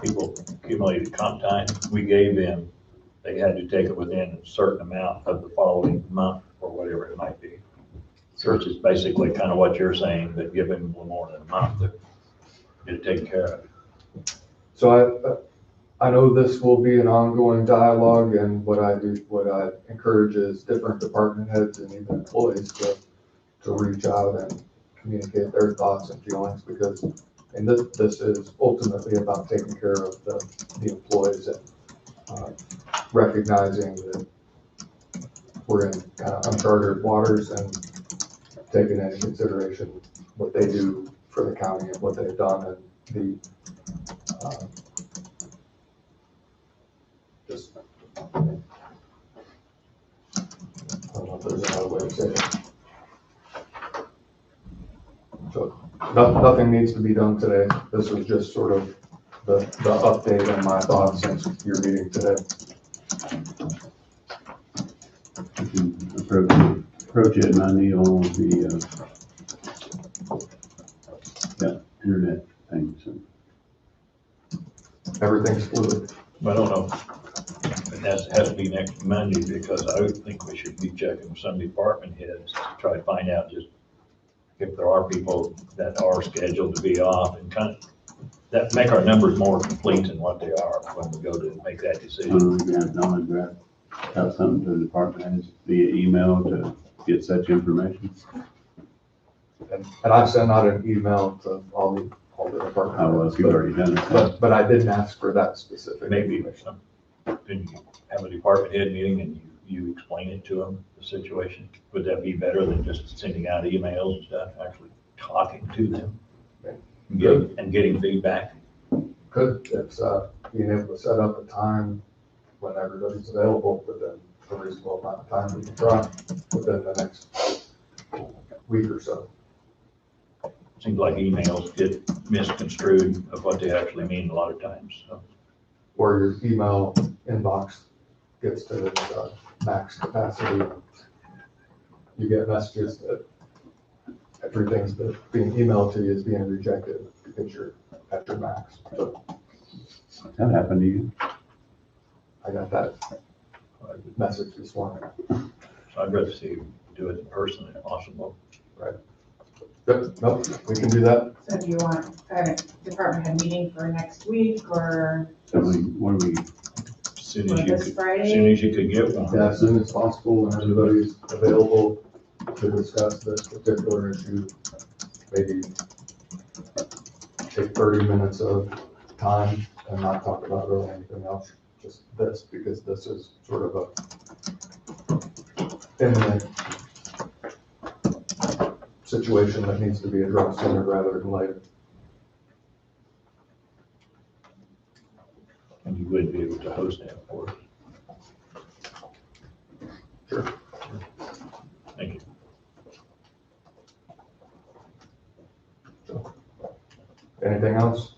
people accumulated comp time, we gave them, they had to take it within a certain amount of the following month or whatever it might be. So it's just basically kind of what you're saying, but give them a little more than a month to get it taken care of. So I know this will be an ongoing dialogue, and what I encourage is different department heads and even employees to reach out and communicate their thoughts and feelings, because, and this is ultimately about taking care of the employees and recognizing that we're in kind of uncharted waters and taking into consideration what they do for the county and what they've done, and just, I don't know if there's another way to say it. So nothing needs to be done today. This was just sort of the update and my thoughts since your meeting today. We can approach it, and I need all of the, internet things. Everything's fluid. I don't know. It has to be next Monday, because I would think we should be checking with some department heads to try to find out just if there are people that are scheduled to be off, and kind of that make our numbers more complete than what they are when we go to make that decision. We can have Don draft out something to the department heads via email to get such information. And I've sent out an email to all the department Oh, well, heads, you've already done it. but I didn't ask for that specific. Maybe information. then you have a department head meeting and you explain it to them, the situation. Would that be better than just sending out emails and stuff, actually talking to them? And getting feedback? Good, it's being able to set up a time when everybody's available within a reasonable amount of time we can try within the next week or so. Seems like emails get misconstrued of what they actually mean a lot of times, so. Or your email inbox gets to its max capacity. You get messages that everything's that's being emailed to you is being rejected because you're at your max. So That happened to you? I got that message this morning. So I'd rather see you do it in person if possible. Yep, nope, we can do that. So do you want a department head meeting for next week or So what do we, As soon or as you this could, as Friday? soon as you could get one. Yeah, as soon as possible, when everybody's available to discuss this particular issue. Maybe take 30 minutes of time and not talk about really anything else, just this, because this is sort of a imminent situation that needs to be addressed sooner rather than later. And you would be able to host that for us. Sure. Thank you. Anything else?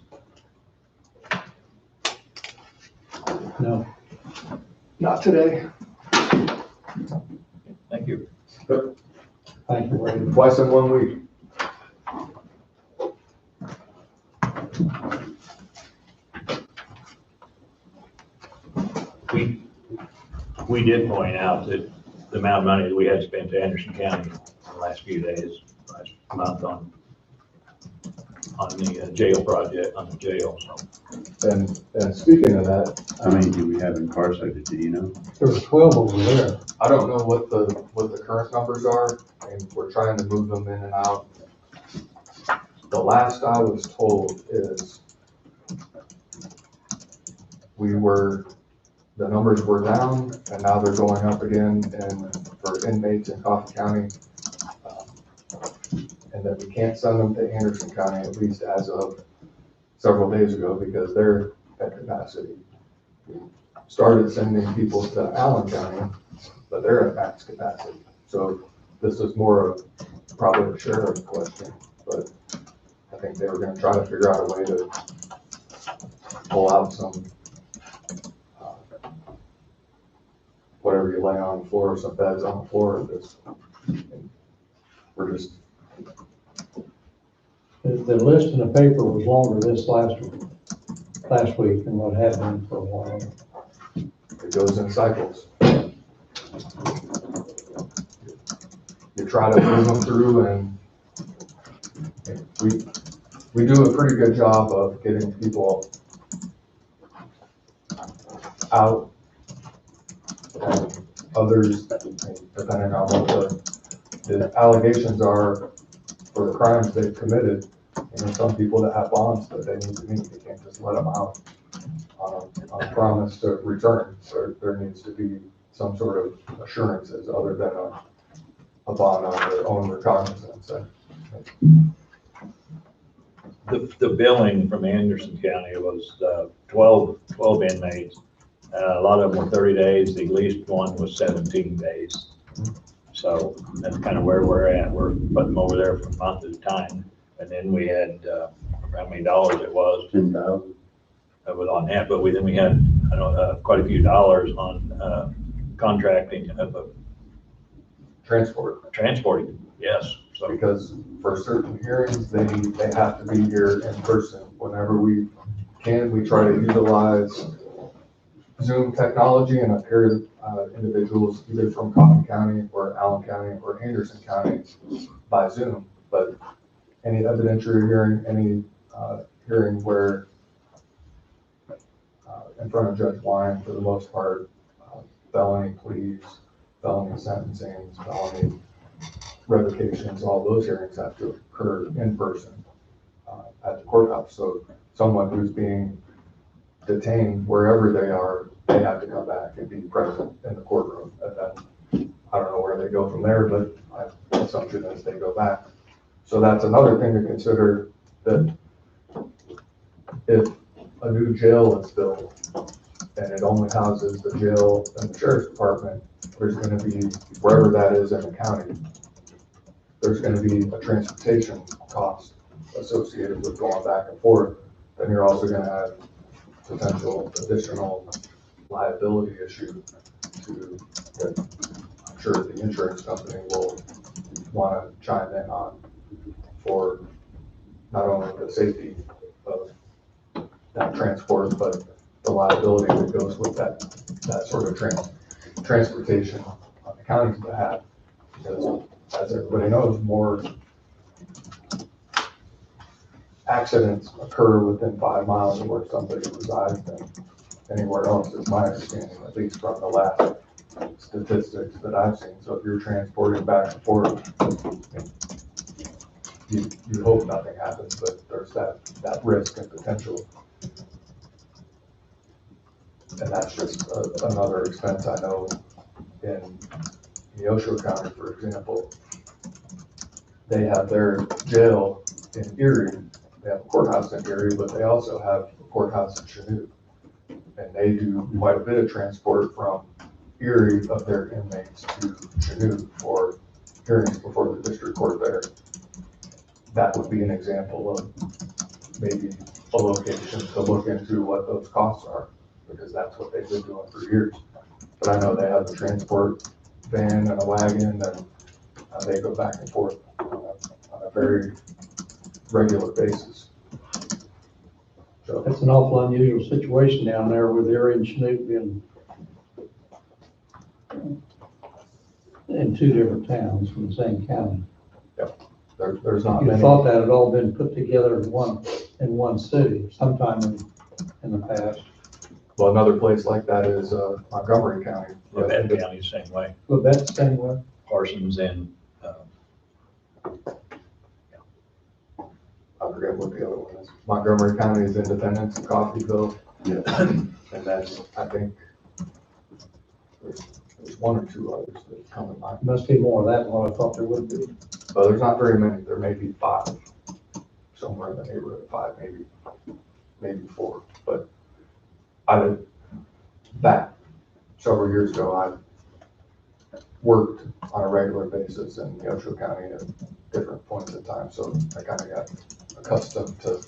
No. Not today. Thank you. Thank you, Ray. Twice in 1 week. We did point out that the amount of money that we had spent to Anderson County in the last few days, last month on the jail project, on the jail, so. And speaking of that, how many do we have incarcerated, do you know? There were 12 over there. I don't know what the current numbers are, and we're trying to move them in and out. The last I was told is the numbers were down, and now they're going up again, and for inmates in Coffee County. And that we can't send them to Anderson County, at least as of several days ago, because they're at capacity. We started sending people to Allen County, but they're at max capacity. So this is more of probably a sheriff's question, but I think they were gonna try to figure out a way to pull out some, whatever you lay on the floor, some beds on the floor of this. And we're just, The list in the paper was longer this last week than what had been for a while. it goes in cycles. You try to move them through, and we do a pretty good job of getting people out. And others, depending on what the allegations are for the crimes they've committed, some people that have bonds that they need to meet, you can't just let them out on a promise to return. So there needs to be some sort of assurances other than a bond on their own recognizance. The billing from Anderson County was 12 inmates. A lot of them were 30 days. The least one was 17 days. So that's kind of where we're at. We're putting them over there for a month at a time. And then we had, how many dollars it was? 10,000. That was on that, but then we had, quite a few dollars on contracting of transporting, yes. So Because for certain hearings, they have to be here in person. Whenever we can, we try to utilize Zoom technology and appear individuals either from Coffee County or Allen County or Anderson County by Zoom. But any evidentiary hearing, any hearing where in front of Judge Wine, for the most part, felony pleas, felony sentencing, felony revocations, all those hearings have to occur in person at the courthouse. So someone who's being detained wherever they are, they have to come back and be present in the courtroom. And then I don't know where they go from there, but my assumption is they go back. So that's another thing to consider, that if a new jail is built and it only houses the jail and the sheriff's department, there's going to be, wherever that is in the county, there's gonna be a transportation cost associated with going back and forth, then you're also gonna have potential additional liability issue to, that I'm sure the insurance company will wanna chime in on for not only the safety of that transport, but the liability that goes with that sort of transportation on the county's behalf. Because as everybody knows, more accidents occur within 5 miles of where somebody resides than anywhere else, is my understanding, at least from the last statistics that I've seen. So if you're transporting back and forth, you hope nothing happens, but there's that risk and potential. And that's just another expense I know in Neosho County, for example. They have their jail in Erie. They have a courthouse in Erie, but they also have a courthouse in Chanute. And they do quite a bit of transport from Erie of their inmates to Chanute for hearings before the district court there. That would be an example of maybe a location to look into what those costs are, because that's what they've been doing for years. But I know they have a transport van and a wagon, and they go back and forth on a very regular basis. So That's an awful unusual situation down there with Erie and Chanute being in two different towns from the same county. there's not You many. thought that had all been put together in one city sometime in the past. Well, another place like that is Montgomery County. Labette County, same way. Labette, same way. Parsons and, I forget what the other one is. Montgomery County is Independence and Coffeyville. Yeah. And that's, I think, there's one or two others that come to mind. Must be more of that than what I thought there would be. But there's not very many. There may be 5, somewhere in the neighborhood of 5, maybe 4. But back several years ago, I worked on a regular basis in Neosho County at different points in time. So I kind of got accustomed to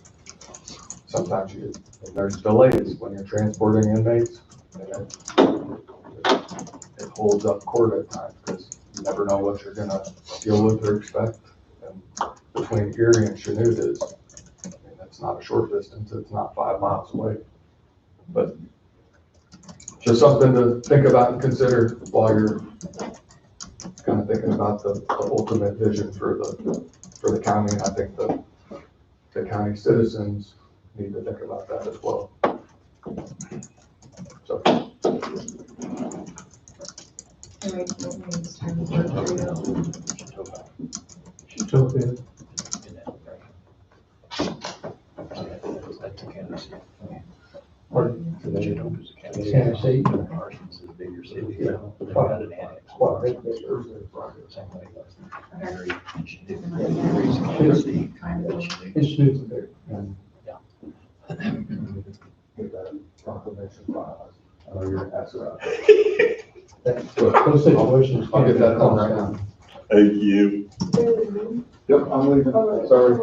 sometimes there's delays when you're transporting inmates, and it holds up court at times because you never know what you're gonna deal with or expect. And between Erie and Chanute is, it's not a short distance, it's not 5 miles away. But just something to think about and consider while you're kind of thinking about the ultimate vision for the county. And I think the county citizens need to think about that as well. So. She's okay. Pardon? Kansas City. Parsons is a bigger city. They've got an annex. Same way. Erie and Chanute. Erie's Kansas City, It's new there. Get that proclamation filed. I know you're gonna ask about Those situations. I'll get that done right now. Thank you. Yep, I'm leaving. Sorry.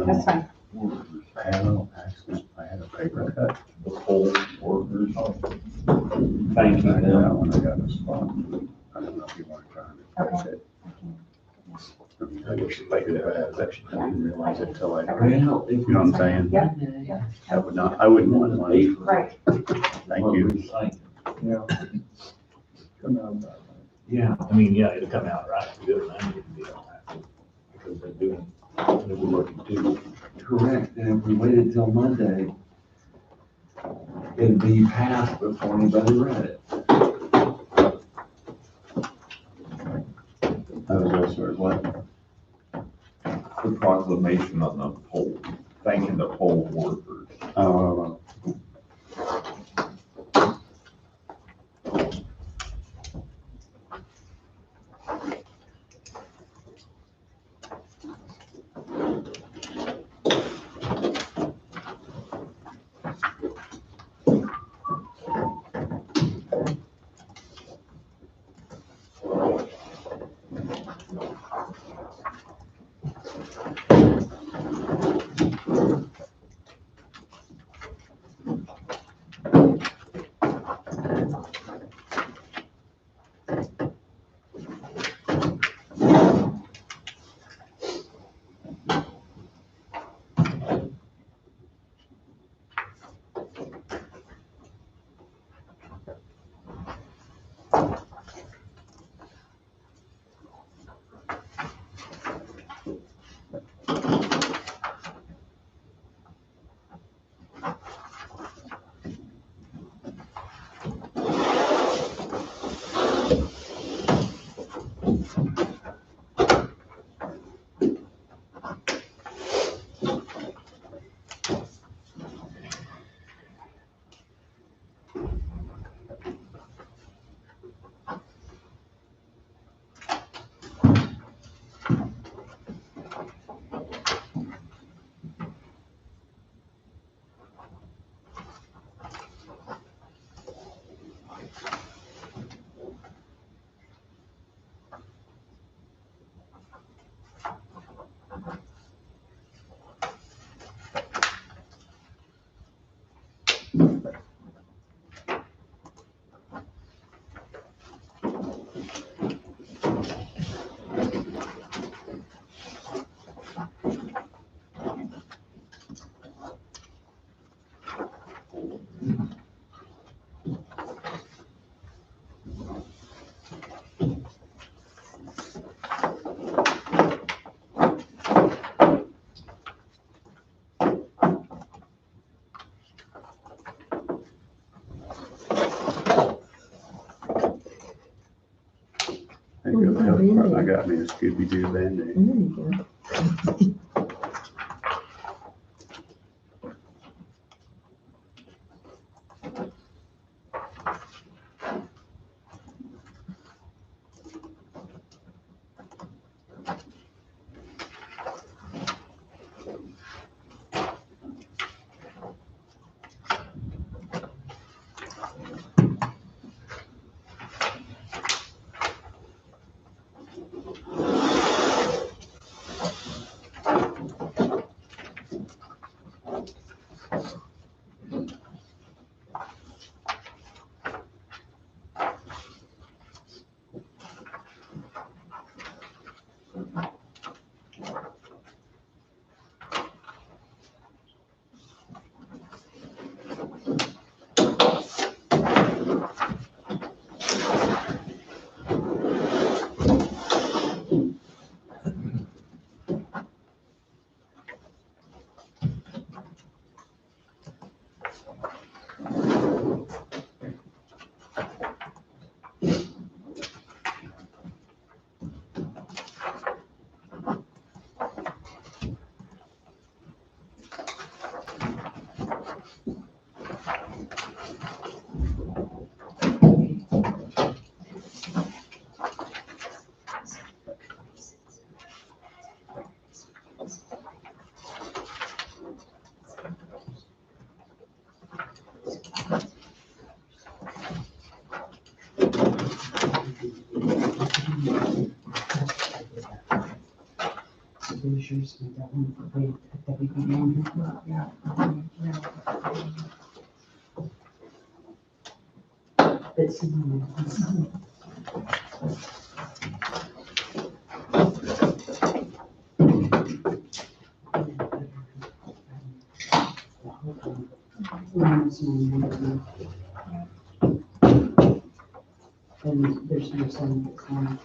That's fine. Panel, actually, I had a paper cut, the whole workers. Thank you. I know that one, I got a spot. I don't know if you want to try and fix it. I wish I could have had section, I didn't realize it until I, you know what I'm saying? Yeah. I wouldn't want to leave. Right. Thank you. Yeah. Come out about Yeah, I mean, yeah, it'll come out right. We do it, I need to be on that. Because they're working too. Correct, and if we waited till Monday, it'd be passed before anybody read it. What? The proclamation on the poll, thanking the poll workers. Oh, I think it'll help. I got me a Scooby-Doo Band-Aid. There you go. And there's no sign that's on.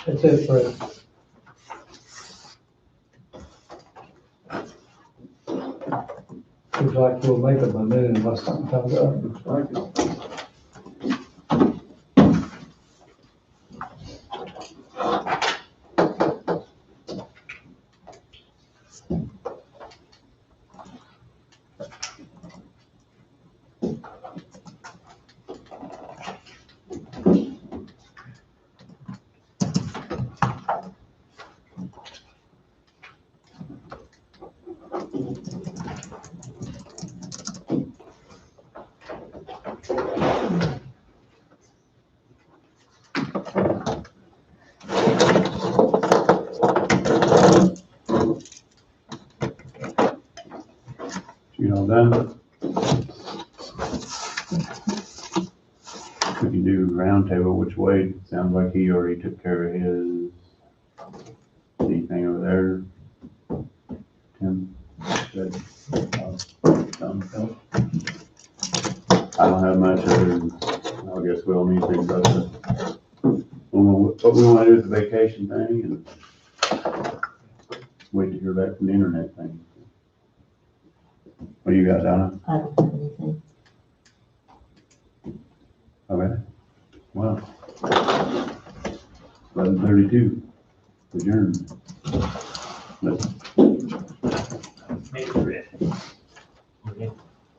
That's it, Fred. Looks like we'll make it by noon unless something comes up. Looks like it. You know, done. We can do roundtable, which Wade, sounds like he already took care of his. Anything over there? Tim? Good. Thumbs up. I don't have much other than, I guess we'll need to think about what we want to do with the vacation thing and wait to hear back from the internet thing. What do you got, Donna? I don't have anything. Okay. Well. 11:32. Adjourned. Let's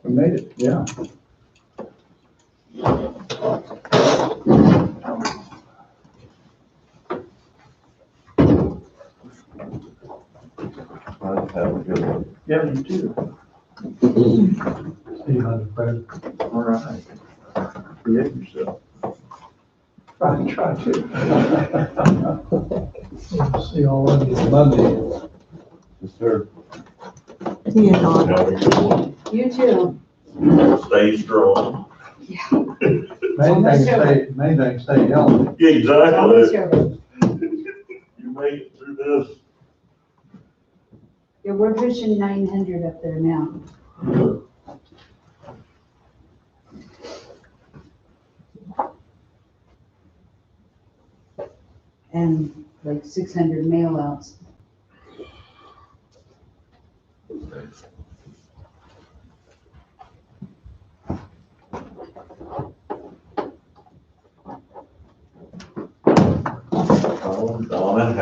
We made it, yeah. have a good one. Yeah, you too. See you later, Fred. All right. Behave yourself. Try to. See y'all on Monday. Yes, sir. See you, Dawn. Have a good one. You too. Stay strong. Main thing, stay healthy. Yeah, Always exactly. true. You made it through this. Yeah, we're pushing 900 up there now. And like 600 mail outs.